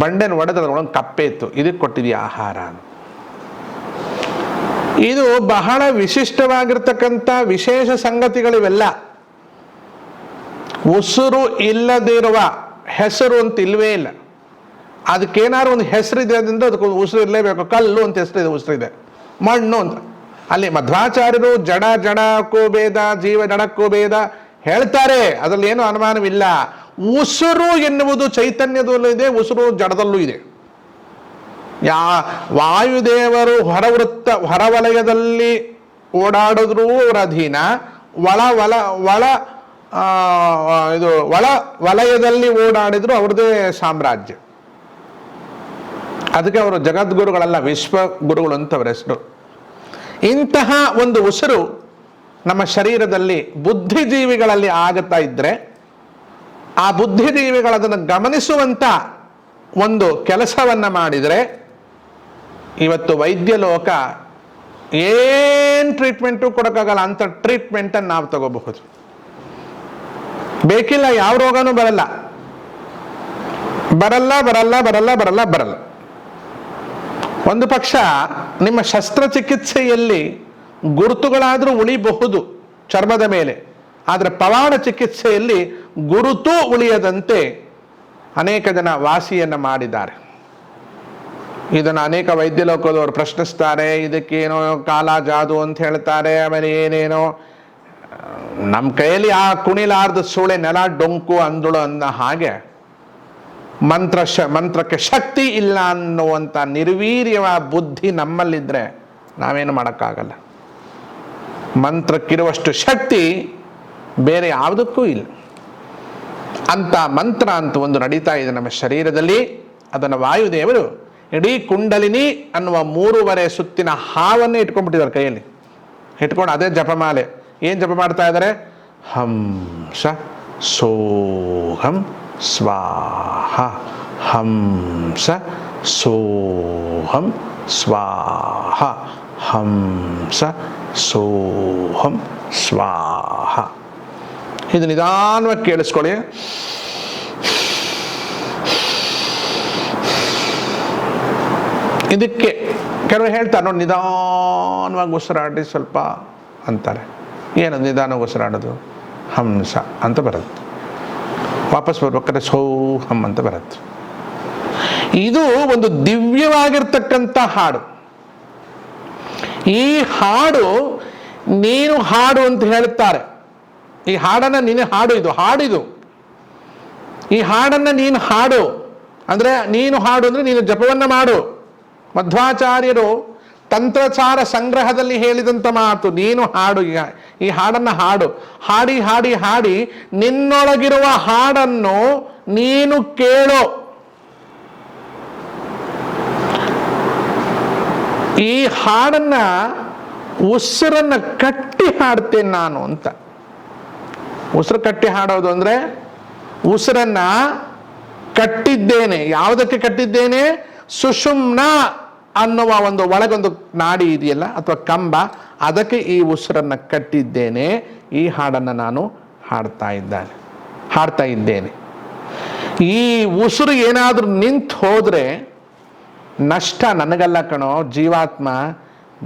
ಬಂಡೆನ ಹೊಡೆದ್ರೆ ಅದ್ರೊಳಗೆ ಕಪ್ಪೆ ಇತ್ತು, ಇದಕ್ಕೆ ಕೊಟ್ಟಿದೆಯಾ ಆಹಾರ. ಇದು ಬಹಳ ವಿಶಿಷ್ಟವಾಗಿರ್ತಕ್ಕಂಥ ವಿಶೇಷ ಸಂಗತಿಗಳಿವೆಲ್ಲ. ಉಸಿರು ಇಲ್ಲದಿರುವ ಹೆಸರು ಅಂತ ಇಲ್ವೇ ಇಲ್ಲ. ಅದಕ್ಕೇನಾದ್ರು ಒಂದು ಹೆಸರಿದೆ ಅಂದ್ರೆ ಅದಕ್ಕೆ ಉಸಿರು ಇರಲೇಬೇಕು. ಕಲ್ಲು ಅಂತ ಹೆಸರಿದೆ, ಉಸಿರಿದೆ. ಮಣ್ಣು ಅಂತ. ಅಲ್ಲಿ ಮಧ್ವಾಚಾರ್ಯರು ಜಡಕ್ಕೂ ಭೇದ, ಜೀವ ಜಡಕ್ಕೂ ಭೇದ ಹೇಳ್ತಾರೆ, ಅದರಲ್ಲಿ ಏನು ಅನುಮಾನವಿಲ್ಲ. ಉಸಿರು ಎನ್ನುವುದು ಚೈತನ್ಯದಲ್ಲೂ ಇದೆ, ಉಸಿರು ಜಡದಲ್ಲೂ ಇದೆ. ವಾಯುದೇವರು ಹೊರವಲಯದಲ್ಲಿ ಓಡಾಡಿದ್ರೂ ಅವರ ಅಧೀನ, ಒಳ ವಲಯದಲ್ಲಿ ಓಡಾಡಿದ್ರು ಅವ್ರದ್ದೇ ಸಾಮ್ರಾಜ್ಯ. ಅದಕ್ಕೆ ಅವರು ಜಗದ್ಗುರುಗಳಲ್ಲ, ವಿಶ್ವಗುರುಗಳು ಅಂತ ಅವರ ಹೆಸರು. ಇಂತಹ ಒಂದು ಉಸಿರು ನಮ್ಮ ಶರೀರದಲ್ಲಿ ಬುದ್ಧಿಜೀವಿಗಳಲ್ಲಿ ಆಗುತ್ತಾ ಇದ್ರೆ, ಆ ಬುದ್ಧಿಜೀವಿಗಳದನ್ನು ಗಮನಿಸುವಂಥ ಒಂದು ಕೆಲಸವನ್ನು ಮಾಡಿದರೆ, ಇವತ್ತು ವೈದ್ಯ ಲೋಕ ಏನು ಟ್ರೀಟ್ಮೆಂಟು ಕೊಡೋಕ್ಕಾಗಲ್ಲ ಅಂಥ ಟ್ರೀಟ್ಮೆಂಟನ್ನು ನಾವು ತಗೋಬಹುದು. ಬೇಕಿಲ್ಲ, ಯಾವ ರೋಗನೂ ಬರಲ್ಲ. ಒಂದು ಪಕ್ಷ ನಿಮ್ಮ ಶಸ್ತ್ರಚಿಕಿತ್ಸೆಯಲ್ಲಿ ಗುರುತುಗಳಾದರೂ ಉಳಿಬಹುದು ಚರ್ಮದ ಮೇಲೆ, ಆದರೆ ಪವಾಡ ಚಿಕಿತ್ಸೆಯಲ್ಲಿ ಗುರುತು ಉಳಿಯದಂತೆ ಅನೇಕ ಜನ ವಾಸಿಯನ್ನು ಮಾಡಿದ್ದಾರೆ. ಇದನ್ನು ಅನೇಕ ವೈದ್ಯ ಲೋಕದವರು ಪ್ರಶ್ನಿಸ್ತಾರೆ. ಇದಕ್ಕೇನೋ ಕಾಲ ಜಾದು ಅಂತ ಹೇಳ್ತಾರೆ, ಆಮೇಲೆ ಏನೇನೋ. ನಮ್ಮ ಕೈಯಲ್ಲಿ ಆ ಕುಣಿಲಾರ್ದ ಸೂಳೆ ನೆಲ ಡೊಂಕು ಅಂದಳು ಅನ್ನೋ ಹಾಗೆ ಮಂತ್ರಕ್ಕೆ ಶಕ್ತಿ ಇಲ್ಲ ಅನ್ನುವಂಥ ನಿರ್ವೀರ್ಯವ ಬುದ್ಧಿ ನಮ್ಮಲ್ಲಿದ್ದರೆ ನಾವೇನು ಮಾಡೋಕ್ಕಾಗಲ್ಲ. ಮಂತ್ರಕ್ಕಿರುವಷ್ಟು ಶಕ್ತಿ ಬೇರೆ ಯಾವುದಕ್ಕೂ ಇಲ್ಲ. ಅಂತ ಮಂತ್ರ ಅಂತ ಒಂದು ನಡೀತಾ ಇದೆ ನಮ್ಮ ಶರೀರದಲ್ಲಿ. ಅದನ್ನು ವಾಯುದೇವರು ಇಡೀ ಕುಂಡಲಿನಿ ಅನ್ನುವ 3.5 ಸುತ್ತಿನ ಹಾವನ್ನು ಇಟ್ಕೊಂಡ್ಬಿಟ್ಟಿದ್ದಾರೆ ಕೈಯಲ್ಲಿ. ಇಟ್ಕೊಂಡು ಅದೇ ಜಪಮಾಲೆ. ಏನು ಜಪ ಮಾಡ್ತಾ ಇದ್ದಾರೆ? ಹಂಸ ಸೋಹಂ ಸ್ವಾಹ, ಹಂಸ ಸೋಹಂ ಸ್ವಾಹ, ಹಂಸ ಸೋಹಂ ಸ್ವಾಹ. ಇದು ನಿಧಾನವಾಗಿ ಕೇಳಿಸ್ಕೊಳ್ಳಿ. ಇದಕ್ಕೆ ಕೆಲವರು ಹೇಳ್ತಾರೆ ನೋಡಿ, ನಿಧಾನವಾಗಿ ಉಸಿರಾಡಿ ಸ್ವಲ್ಪ ಅಂತಾರೆ. ಏನು ನಿಧಾನವಾಗಿ ಉಸಿರಾಡೋದು? ಹಂಸ ಅಂತ ಬರುತ್ತೆ. ವಾಪಸ್ ಬರ್ಬೇಕಾದ್ರೆ ಸೋಹಂ ಅಂತ ಬರುತ್ತೆ. ಇದು ಒಂದು ದಿವ್ಯವಾಗಿರ್ತಕ್ಕಂಥ ಹಾಡು. ಈ ಹಾಡು ನೀನು ಹಾಡು ಅಂತ ಹೇಳ್ತಾರೆ. ಈ ಹಾಡನ್ನು ನೀನು ಹಾಡು, ಇದು ಹಾಡಿದು. ಈ ಹಾಡನ್ನು ನೀನು ಹಾಡು ಅಂದರೆ, ನೀನು ಹಾಡು ಅಂದರೆ ನೀನು ಜಪವನ್ನು ಮಾಡು. ಮಧ್ವಾಚಾರ್ಯರು ತಂತ್ರಚಾರ ಸಂಗ್ರಹದಲ್ಲಿ ಹೇಳಿದಂಥ ಮಾತು, ನೀನು ಹಾಡು. ಈ ಹಾಡನ್ನು ಹಾಡು. ಹಾಡಿ ಹಾಡಿ ಹಾಡಿ ನಿನ್ನೊಳಗಿರುವ ಹಾಡನ್ನು ನೀನು ಕೇಳು. ಈ ಹಾಡನ್ನ ಉಸಿರನ್ನು ಕಟ್ಟಿ ಹಾಡ್ತೇನೆ ನಾನು ಅಂತ. ಉಸಿರು ಕಟ್ಟಿ ಹಾಡೋದು ಅಂದರೆ, ಉಸಿರನ್ನ ಕಟ್ಟಿದ್ದೇನೆ. ಯಾವುದಕ್ಕೆ ಕಟ್ಟಿದ್ದೇನೆ? ಸುಷುಮ್ನ ಅನ್ನುವ ಒಂದು ಒಳಗೊಂದು ನಾಡಿ ಇದೆಯಲ್ಲ, ಅಥವಾ ಕಂಬ, ಅದಕ್ಕೆ ಈ ಉಸಿರನ್ನು ಕಟ್ಟಿದ್ದೇನೆ. ಈ ಹಾಡನ್ನು ನಾನು ಹಾಡ್ತಾ ಇದ್ದೇನೆ. ಈ ಉಸಿರು ಏನಾದರೂ ನಿಂತು ಹೋದರೆ ನಷ್ಟ ನನಗಲ್ಲ ಕಣೋ, ಜೀವಾತ್ಮ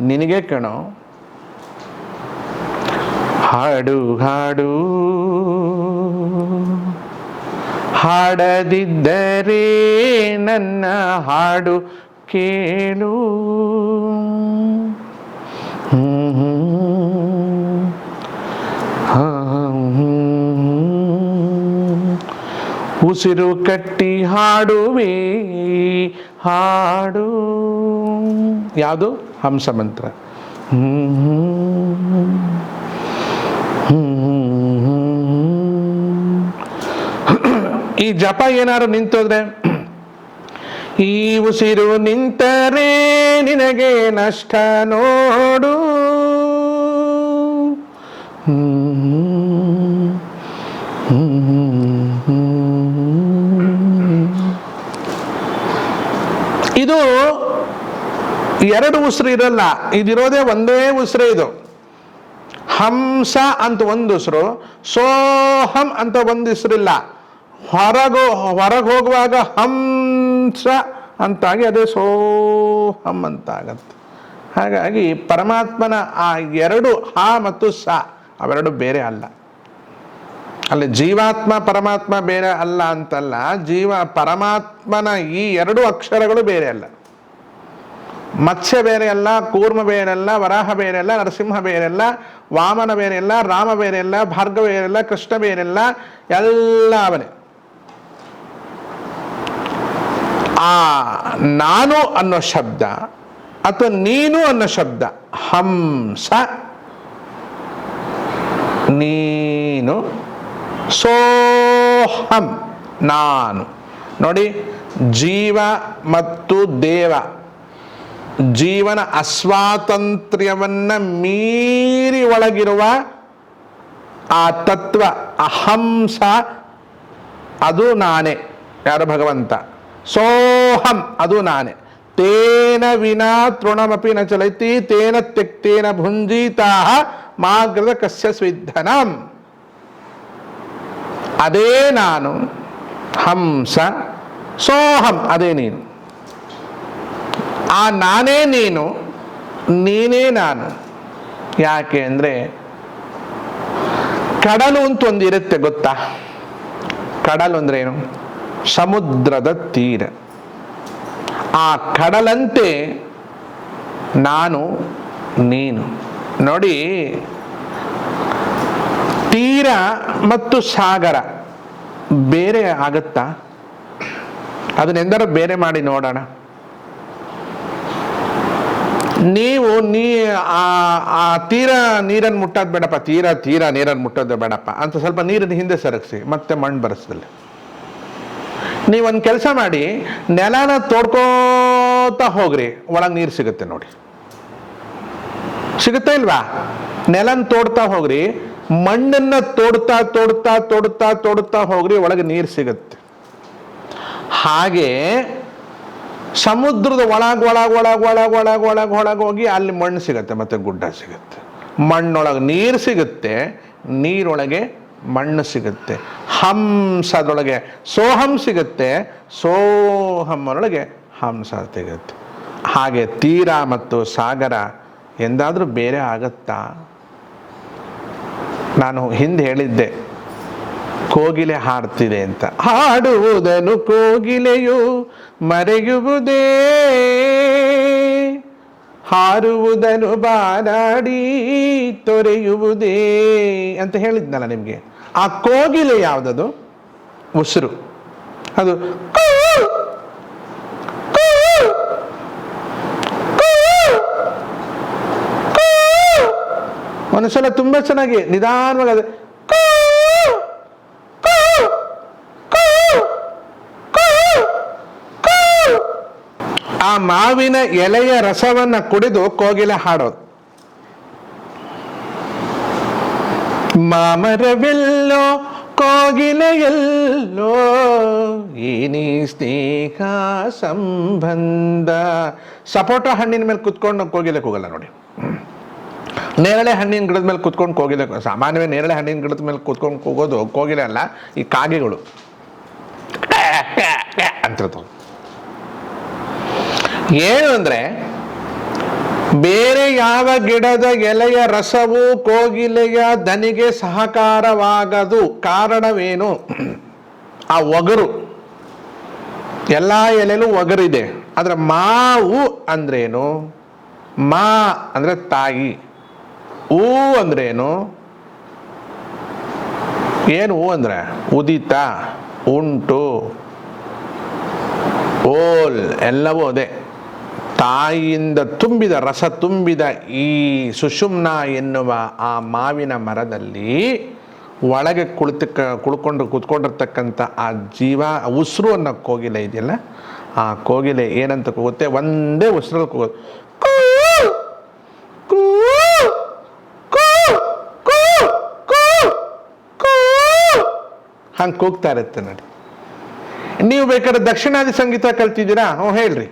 ನಿನಗೆ ಕಣೋ. ಹಾಡು ಹಾಡು ಹಾಡದಿದ್ದರೆ ನನ್ನ ಹಾಡು ಕೇಳು. ಉಸಿರು ಕಟ್ಟಿ ಹಾಡುವೆ ಹಾಡು. ಯಾವುದು? ಹಂಸ ಮಂತ್ರ. ಈ ಜಪ ಏನಾದ್ರು ನಿಂತೋದ್ರೆ, ಈ ಉಸಿರು ನಿಂತರೆ ನಿನಗೆ ನಷ್ಟ ನೋಡು. ಇದು ಎರಡು ಉಸಿರು ಇರಲ್ಲ, ಇದಿರೋದೇ ಒಂದೇ ಉಸಿರು. ಇದು ಹಂಸ ಅಂತ ಒಂದು ಉಸಿರು, ಸೋಹಂ ಅಂತ ಒಂದು ಹೆಸರಿಲ್ಲ. ಹೊರಗೆ ಹೋಗುವಾಗ ಹಂಸ ಅಂತಾಗಿ ಅದೇ ಸೋಹಂ ಅಂತಾಗತ್ತೆ. ಹಾಗಾಗಿ ಪರಮಾತ್ಮನ ಆ ಎರಡು ಹ ಮತ್ತು ಸ ಅವೆರಡು ಬೇರೆ ಅಲ್ಲ. ಅಲ್ಲಿ ಜೀವಾತ್ಮ ಪರಮಾತ್ಮ ಬೇರೆ ಅಲ್ಲ ಅಂತಲ್ಲ, ಪರಮಾತ್ಮನ ಈ ಎರಡು ಅಕ್ಷರಗಳು ಬೇರೆ ಅಲ್ಲ. ಮತ್ಸ್ಯ ಬೇರೆ ಅಲ್ಲ, ಕೂರ್ಮ ಬೇರೆ ಅಲ್ಲ, ವರಾಹ ಬೇರೆ ಅಲ್ಲ, ನರಸಿಂಹ ಬೇರೆ ಅಲ್ಲ, ವಾಮನ ಬೇರೆ ಅಲ್ಲ, ರಾಮ ಬೇರೆ ಅಲ್ಲ, ಭಾರ್ಗವ ಬೇರೆ ಅಲ್ಲ, ಕೃಷ್ಣ ಬೇರೆ ಅಲ್ಲ, ಎಲ್ಲ ಅವನೇ. ಆ ನಾನು ಅನ್ನೋ ಶಬ್ದ ಅಥವಾ ನೀನು ಅನ್ನೋ ಶಬ್ದ, ಹಂಸ ನೀನು, ಸೋಹಂ ನಾನು. ನೋಡಿ, ಜೀವ ಮತ್ತು ದೇವ, ಜೀವನ ಅಸ್ವಾತಂತ್ರ್ಯವನ್ನ ಮೀರಿ ಒಳಗಿರುವ ಆ ತತ್ವ ಅಹಂಸ, ಅದು ನಾನೇ. ಯಾರು? ಭಗವಂತ. ಸೋಹಂ ಅದು ನಾನೇ. ತೇನ ವಿನಾ ತೃಣಮಪಿ ನ ಚಲತಿ ತೇನ ತ್ಯಕ್ತೇನ ಭುಂಜೀತಾಹ ಮಾಗ್ರದ ಕಸ್ಯ ಸ್ವಿಧನಂ. ಅದೇ ನಾನು ಹಂಸ, ಸೋಹಂ ಅದೇ ನೀನು. ಆ ನಾನೇ ನೀನು, ನೀನೇ ನಾನು. ಯಾಕೆ ಅಂದರೆ ಕಡಲು ಅಂತ ಒಂದಿರುತ್ತೆ, ಗೊತ್ತಾ? ಕಡಲು ಅಂದ್ರೆ ಏನು? ಸಮುದ್ರದ ತೀರ. ಆ ಕಡಲಂತೆ ನಾನು ನೀನು. ನೋಡಿ, ತೀರ ಮತ್ತು ಸಾಗರ ಬೇರೆ ಆಗುತ್ತಾ? ಅದನ್ನೆಂದರೂ ಬೇರೆ ಮಾಡಿ ನೋಡೋಣ. ನೀವು ಆ ತೀರ ನೀರನ್ನು ಮುಟ್ಟೋದು ಬೇಡಪ್ಪ, ತೀರ ನೀರನ್ನು ಮುಟ್ಟೋದು ಬೇಡಪ್ಪ ಅಂತ ಸ್ವಲ್ಪ ನೀರನ್ನು ಹಿಂದೆ ಸರಗಿಸಿ, ಮತ್ತೆ ಮಣ್ಣು ಬರೆಸದಲ್ಲಿ. ನೀವೊಂದು ಕೆಲಸ ಮಾಡಿ, ನೆಲನ ತೋಡ್ಕೋತಾ ಹೋಗ್ರಿ, ಒಳಗೆ ನೀರು ಸಿಗುತ್ತೆ ನೋಡಿ. ಸಿಗುತ್ತೆ ಇಲ್ವಾ? ನೆಲನ ತೋಡ್ತಾ ಹೋಗ್ರಿ, ಮಣ್ಣನ್ನ ತೋಡ್ತಾ ತೋಡ್ತಾ ತೋಡ್ತಾ ತೋಡ್ತಾ ಹೋಗ್ರಿ, ಒಳಗೆ ನೀರು ಸಿಗುತ್ತೆ. ಹಾಗೆ ಸಮುದ್ರದ ಒಳಗೆ ಹೋಗಿ ಅಲ್ಲಿ ಮಣ್ಣು ಸಿಗತ್ತೆ, ಮತ್ತೆ ಗುಡ್ಡ ಸಿಗುತ್ತೆ. ಮಣ್ಣೊಳಗೆ ನೀರು ಸಿಗುತ್ತೆ, ನೀರೊಳಗೆ ಮಣ್ಣು ಸಿಗುತ್ತೆ. ಹಂಸದೊಳಗೆ ಸೋಹಂ ಸಿಗುತ್ತೆ, ಸೋಹಮ್ಮನೊಳಗೆ ಹಂಸ ಸಿಗುತ್ತೆ. ಹಾಗೆ ತೀರ ಮತ್ತು ಸಾಗರ ಎಂದಾದರೂ ಬೇರೆ ಆಗತ್ತಾ? ನಾನು ಹಿಂದೆ ಹೇಳಿದ್ದೆ, ಕೋಗಿಲೆ ಹಾಡ್ತಿದೆ ಅಂತ. ಹಾಡುವುದನ್ನು ಕೋಗಿಲೆಯು ಮರೆಯುವುದೇ, ಹಾರುವುದನ್ನು ಬಾನಾಡಿ ತೊರೆಯುವುದೇ ಅಂತ ಹೇಳಿದ್ನಲ್ಲ ನಿಮಗೆ. ಆ ಕೋಗಿಲೆ ಯಾವುದದು? ಉಸಿರು. ಅದು ಒಂದ್ಸಲ ತುಂಬಾ ಚೆನ್ನಾಗಿ ನಿಧಾನವಾಗಿ ಅದು ಆ ಮಾವಿನ ಎಲೆಯ ರಸವನ್ನ ಕುಡಿದು ಕೋಗಿಲೆ ಹಾಡೋದು. ಮಾಮರವೆಲ್ಲೋ ಕೋಗಿಲೆಯಲ್ಲೋ ಏನಿ ಸ್ನೇಹ ಸಂಬಂಧ. ಸಪೋಟ ಹಣ್ಣಿನ ಮೇಲೆ ಕುತ್ಕೊಂಡು ಕೋಗಿಲೆ ಕೂಗಲ್ಲ ನೋಡಿ. ನೇರಳೆ ಹಣ್ಣಿನ ಗಿಡದ ಮೇಲೆ ಕುತ್ಕೊಂಡು ಕೋಗಿಲೆ, ಸಾಮಾನ್ಯವೇ ನೇರಳೆ ಹಣ್ಣಿನ ಗಿಡದ ಮೇಲೆ ಕುತ್ಕೊಂಡು ಕೂಗೋದು ಕೋಗಿಲೆ ಅಲ್ಲ, ಈ ಕಾಗೆಗಳು ಅಂತಿರ್ತವೆ. ಏನು ಅಂದರೆ ಬೇರೆ ಯಾವ ಗಿಡದ ಎಲೆಯ ರಸವು ಕೋಗಿಲೆಯ ದನಿಗೆ ಸಹಕಾರವಾಗದು. ಕಾರಣವೇನು? ಆ ಒಗರು. ಎಲ್ಲ ಎಲೆಲೂ ಒಗರಿದೆ. ಅದರ ಮಾವು ಅಂದ್ರೇನು? ಮಾ ಅಂದ್ರೆ ತಾಯಿ. ಊ ಅಂದ್ರೇನು? ಏನು ಊ ಅಂದ್ರೆ? ಉದಿತ, ಉಂಟು, ಓಲ್ ಎಲ್ಲವೂ ಅದೇ. ತಾಯಿಯಿಂದ ತುಂಬಿದ ರಸ ತುಂಬಿದ ಈ ಸುಷುಮ್ನ ಎನ್ನುವ ಆ ಮಾವಿನ ಮರದಲ್ಲಿ ಒಳಗೆ ಕೂತ್ಕೊಂಡಿರ್ತಕ್ಕಂಥ ಆ ಜೀವ, ಉಸಿರು ಅನ್ನೋ ಕೋಗಿಲೆ ಇದೆಯಲ್ಲ, ಆ ಕೋಗಿಲೆ ಏನಂತ ಕೂಗುತ್ತೆ? ಒಂದೇ ಉಸಿರಲ್ಲಿ ಕೂಗುತ್ತೆ. ಹಂಗೆ ಕೂಗ್ತಾ ಇರುತ್ತೆ ನೋಡಿ. ನೀವು ಬೇಕಾದ್ರೆ ದಕ್ಷಿಣಾದಿ ಸಂಗೀತ ಕಲ್ತಿದ್ದೀರಾ? ಹ್ಞೂ ಹೇಳ್ರಿ.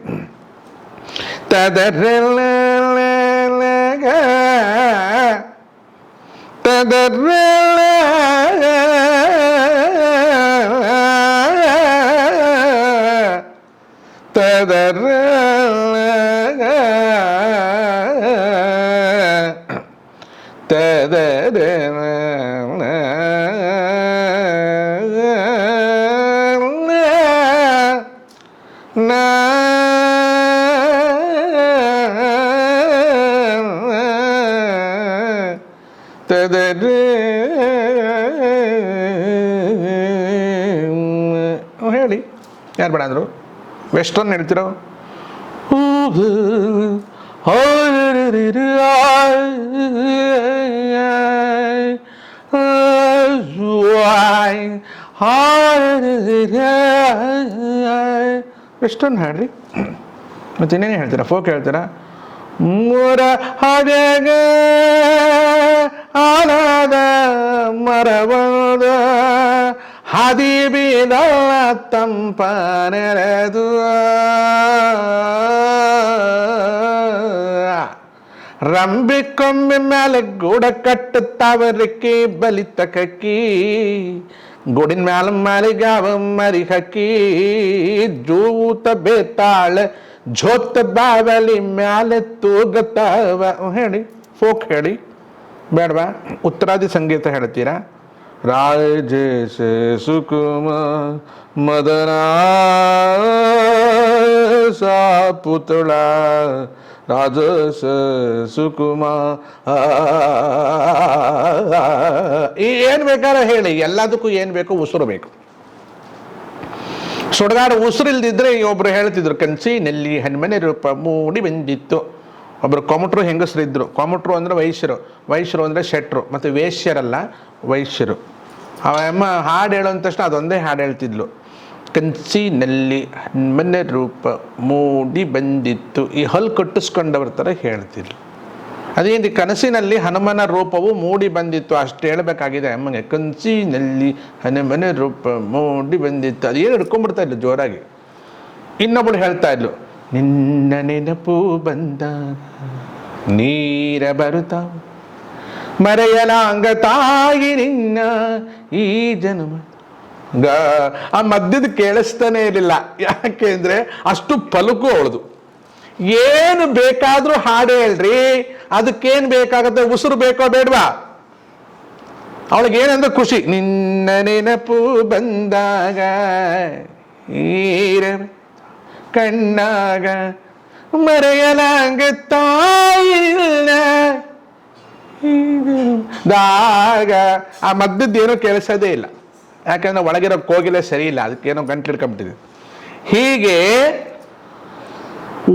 ಹೇಳಿ, ಯಾರು ಬೇಡ ಅಂದರು? ವೆಸ್ಟರ್ನ್ ಹೇಳ್ತಿರೋ? ವೆಸ್ಟರ್ನ್ ಹಾಡ್ರಿ. ಮತ್ತೆ ಇನ್ನೇನು ಹೇಳ್ತೀರಾ? ಫೋಕ್ ಹೇಳ್ತೀರಾ? ಮೂರ ಹಾಡೆಗ ಆನದ ಮರವದ ಹಾದಿ ಬೀದಲ್ಲ ತಂಪ ನೆರೆದು ರಂಬಿಕೊಂಬೆ ಮೇಲೆ ಗೂಡ ಕಟ್ಟುತ್ತಾವರಿಕ್ಕಿ ಬಲಿತ ಕಕ್ಕಿ ಗೂಡಿನ ಮ್ಯಾಲ ಮಾಲಿಗಾವ ಮರಿ ಹಕ್ಕಿ ಜೂತ ಬೇತಾಳ ಝೋತ್ ಬಾವಲಿ ಮ್ಯಾಲೆ ತೂಗತಾವ. ಹೇಳಿ, ಫೋಕ್ ಹೇಳಿ. ಬೇಡವಾ? ಉತ್ತರಾದಿ ಸಂಗೀತ ಹೇಳ್ತೀರಾ? ರಾಜೇಶ ಸುಕುಮ ಮದನ ಸಾ ಪುತಳ ರಾಜಸ ಸುಕುಮ. ಏನು ಬೇಕಾದ್ರೆ ಹೇಳಿ, ಎಲ್ಲದಕ್ಕೂ ಏನು ಬೇಕು? ಉಸಿರು ಬೇಕು. ಸುಡಗಾಡು ಉಸಿರಿಲ್ದಿದ್ರೆ ಒಬ್ರು ಹೇಳ್ತಿದ್ರು, ಕನ್ಸಿ ನೆಲ್ಲಿ ಹನುಮನೆ ರೂಪ ಮೂಡಿ ಬಂದಿತ್ತು. ಒಬ್ರು ಕೊಮಟ್ರು ಹೆಂಗಸರಿದ್ರು. ಕೊಮಟ್ರು ಅಂದ್ರೆ ವೈಶ್ಯರು, ವೈಶ್ಯರು ಅಂದರೆ ಶೆಟ್ರು, ಮತ್ತು ವೇಶ್ಯರಲ್ಲ ವೈಶ್ಯರು. ಅಮ್ಮ ಹಾಡು ಹೇಳೋ ಅಂದ ತಕ್ಷಣ ಅದೊಂದೇ ಹಾಡು ಹೇಳ್ತಿದ್ಲು, ಕನ್ಸಿ ನೆಲ್ಲಿ ಹನುಮನೆ ರೂಪ ಮೂಡಿ ಬಂದಿತ್ತು. ಈ ಹಲ್ಲು ಕಟ್ಟಿಸ್ಕೊಂಡವ್ರ ಥರ ಹೇಳ್ತಿದ್ಲು. ಅದೇನು ಕನಸಿನಲ್ಲಿ ಹನುಮನ ರೂಪವು ಮೂಡಿ ಬಂದಿತ್ತು ಅಷ್ಟು ಹೇಳಬೇಕಾಗಿದೆ ಅಮ್ಮನಿಗೆ. ಕನಸಿನಲ್ಲಿ ಹನುಮನ ರೂಪ ಮೂಡಿ ಬಂದಿತ್ತು, ಅದೇನು ಹಿಡ್ಕೊಂಡ್ಬಿಡ್ತಾ ಇದ್ಲು ಜೋರಾಗಿ. ಇನ್ನೊಬ್ಬಳು ಹೇಳ್ತಾ ಇದ್ಲು, ನಿನ್ನ ನೆನಪು ಬಂದ ನೀರ ಬರುತ್ತಾವ ಮರೆಯಲಾಂಗ ತಾಯಿ ನಿನ್ನ ಈ ಜನ್ಮ. ಆ ಮಧ್ಯದ ಕೇಳಿಸ್ತಾನೆ ಇರಲಿಲ್ಲ. ಯಾಕೆ ಅಂದರೆ ಅಷ್ಟು ಪಲುಕು ಅವಳದು. ಏನು ಬೇಕಾದ್ರೂ ಹಾಡು ಹೇಳ್ರಿ, ಅದಕ್ಕೇನು ಬೇಕಾಗತ್ತೆ? ಉಸಿರು ಬೇಕೋ ಬೇಡವಾ? ಅವಳಿಗೇನಂದ್ರೆ ಖುಷಿ. ನಿನ್ನ ನೆನಪು ಬಂದಾಗ ಕಣ್ಣಾಗ ಮರೆಯಲಾಂಗ ತಾಯಿಲ್ಲ ದಾಗ. ಆ ಮಧ್ಯದ್ದೇನೋ ಕೇಳಿಸೋದೇ ಇಲ್ಲ. ಯಾಕಂದ್ರೆ ಒಳಗಿರೋ ಕೋಗಿಲೆ ಸರಿ ಇಲ್ಲ, ಅದಕ್ಕೇನೋ ಗಂಟು ಹಿಡ್ಕೊಂಬಿಟ್ಟಿದೆ. ಹೀಗೆ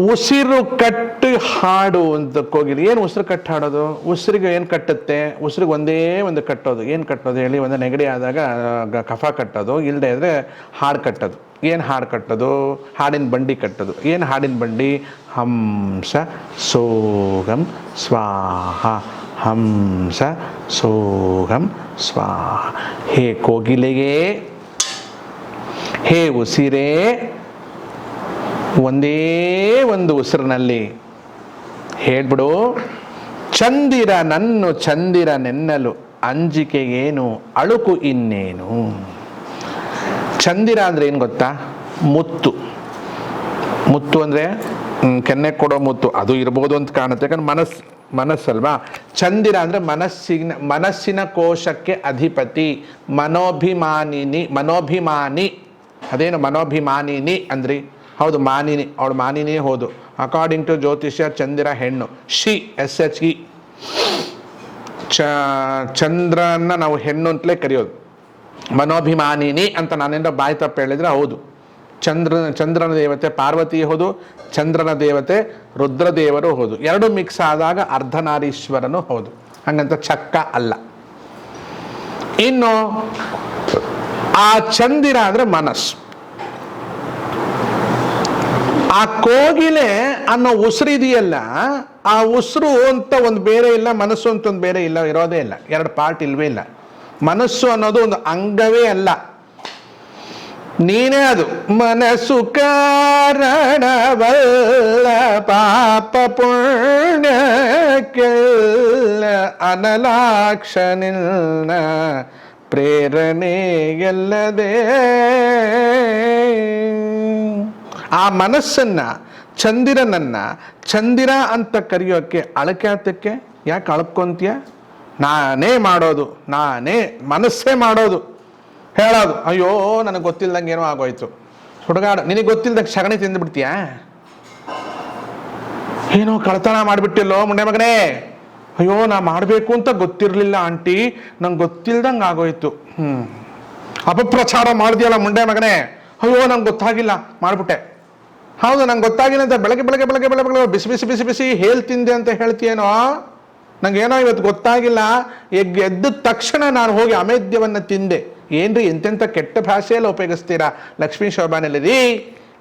ಉಸಿರು ಕಟ್ಟು ಹಾಡು ಅಂತ ಕೋಗಿಲೆ. ಏನು ಉಸಿರು ಕಟ್ಟು ಹಾಡೋದು? ಉಸಿರಿಗೆ ಏನು ಕಟ್ಟುತ್ತೆ? ಉಸಿರಿಗೆ ಒಂದೇ ಒಂದು ಕಟ್ಟೋದು. ಏನು ಕಟ್ಟೋದು ಹೇಳಿ? ಒಂದು ನೆಗಡಿ ಆದಾಗ ಕಫ ಕಟ್ಟೋದು, ಇಲ್ಲದೆ ಅಂದರೆ ಹಾಡು ಕಟ್ಟೋದು. ಏನು ಹಾಡು ಕಟ್ಟೋದು? ಹಾಡಿನ ಬಂಡಿ ಕಟ್ಟೋದು. ಏನು ಹಾಡಿನ ಬಂಡಿ? ಹಂಸ ಸೋಗಂ ಸ್ವಾಹ, ಹಂಸ ಸೋಗಂ ಸ್ವಾಹ. ಹೇ ಕೋಗಿಲೆಗೆ, ಹೇ ಉಸಿರೇ, ಒಂದೇ ಒಂದು ಉಸಿರಿನಲ್ಲಿ ಹೇಳ್ಬಿಡು, ಚಂದಿರ ನನ್ನು ಚಂದಿರ ನೆನ್ನಲು ಅಂಜಿಕೆಗೇನು ಅಳುಕು ಇನ್ನೇನು. ಚಂದಿರ ಅಂದರೆ ಏನು ಗೊತ್ತಾ? ಮುತ್ತು. ಮುತ್ತು ಅಂದರೆ ಕೆನ್ನೆ ಕೊಡೋ ಮುತ್ತು ಅದು ಇರ್ಬೋದು ಅಂತ ಕಾಣುತ್ತೆ. ಯಾಕಂದ್ರೆ ಮನಸ್ಸಲ್ವಾ. ಚಂದಿರ ಅಂದರೆ ಮನಸ್ಸಿನ ಕೋಶಕ್ಕೆ ಅಧಿಪತಿ, ಮನೋಭಿಮಾನಿ. ಅದೇನು ಮನೋಭಿಮಾನಿನಿ ಅಂದ್ರಿ? ಹೌದು, ಮಾನಿನಿ. ಅವಳು ಮಾನಿನೇ ಹೌದು. ಅಕಾರ್ಡಿಂಗ್ ಟು ಜ್ಯೋತಿಷ್ಯ ಚಂದಿರ ಹೆಣ್ಣು, SHE. ಚಂದ್ರನ ನಾವು ಹೆಣ್ಣು ಅಂತಲೇ ಕರೆಯೋದು. ಮನೋಭಿಮಾನಿನಿ ಅಂತ ನಾನೇನೋ ಬಾಯಿ ತಪ್ಪು ಹೇಳಿದ್ರೆ ಹೌದು. ಚಂದ್ರನ ದೇವತೆ ಪಾರ್ವತಿ ಹೌದು, ಚಂದ್ರನ ದೇವತೆ ರುದ್ರದೇವರು ಹೌದು. ಎರಡು ಮಿಕ್ಸ್ ಆದಾಗ ಅರ್ಧನಾರೀಶ್ವರನು ಹೌದು. ಹಂಗಂತ ಚಕ್ಕ ಅಲ್ಲ. ಇನ್ನು ಆ ಚಂದಿರ ಅಂದರೆ ಮನಸ್ಸು. ಆ ಕೋಗಿಲೆ ಅನ್ನೋ ಉಸಿರು ಇದೆಯಲ್ಲ, ಆ ಉಸಿರು ಅಂತ ಒಂದು ಬೇರೆ ಇಲ್ಲ, ಮನಸ್ಸು ಅಂತ ಒಂದು ಬೇರೆ ಇಲ್ಲ, ಇರೋದೇ ಇಲ್ಲ. ಎರಡು ಪಾರ್ಟ್ ಇಲ್ವೇ ಇಲ್ಲ. ಮನಸ್ಸು ಅನ್ನೋದು ಒಂದು ಅಂಗವೇ ಅಲ್ಲ, ನೀನೇ ಅದು. ಮನಸ್ಸು ಕಾರಣವಲ್ಲ ಪಾಪ ಪುಣ್ಯಕ್ಕೆಲ್ಲ ಅನಲಾಕ್ಷನಿಲ್ಲ ಪ್ರೇರಣೆ ಎಲ್ಲದೆ. ಆ ಮನಸ್ಸನ್ನ, ಚಂದಿರನನ್ನ ಚಂದಿರ ಅಂತ ಕರೆಯೋಕ್ಕೆ ಅಳಕ್ಯಾತಕ್ಕೆ? ಯಾಕೆ ಅಳ್ಕೊಂತೀಯ? ನಾನೇ ಮಾಡೋದು, ನಾನೇ ಮನಸ್ಸೇ ಮಾಡೋದು, ಹೇಳೋದು. ಅಯ್ಯೋ ನನಗೆ ಗೊತ್ತಿಲ್ದಂಗೆ ಏನೋ ಆಗೋಯ್ತು. ಹುಡುಗಾಡ, ನಿನಗೆ ಗೊತ್ತಿಲ್ದಂಗೆ ಸಗಣಿ ತಿಂದುಬಿಡ್ತೀಯ? ಏನೋ ಕಳ್ತನ ಮಾಡಿಬಿಟ್ಟಿಲ್ಲೋ ಮುಂಡೆ ಮಗನೇ. ಅಯ್ಯೋ ನಾ ಮಾಡಬೇಕು ಅಂತ ಗೊತ್ತಿರಲಿಲ್ಲ ಆಂಟಿ, ನಂಗೆ ಗೊತ್ತಿಲ್ದಂಗೆ ಆಗೋಯ್ತು. ಅಪಪ್ರಚಾರ ಮಾಡಿದ್ಯಲ್ಲ ಮುಂಡೆ ಮಗನೇ. ಅಯ್ಯೋ ನಂಗೆ ಗೊತ್ತಾಗಿಲ್ಲ ಮಾಡಿಬಿಟ್ಟೆ. ಹೌದು, ನಂಗೆ ಗೊತ್ತಾಗಿಲ್ಲ ಅಂತ ಬೆಳಗ್ಗೆ ಬಿಸಿ ಬಿಸಿ ಬಿಸಿ ಬಿಸಿ ಹೇಲ್ ತಿಂದೆ ಅಂತ ಹೇಳ್ತೀಯೇನೋ. ನಂಗೇನೋ ಇವತ್ತು ಗೊತ್ತಾಗಿಲ್ಲ, ಎದ್ದ ತಕ್ಷಣ ನಾನು ಹೋಗಿ ಅಮೇದ್ಯವನ್ನು ತಿಂದೆ. ಏನ್ರಿ ಎಂತೆಂಥ ಕೆಟ್ಟ ಭಾಷೆಯಲ್ಲಿ ಉಪಯೋಗಿಸ್ತೀರಾ ಲಕ್ಷ್ಮೀ ಶೋಭಾನಲ್ಲಿ.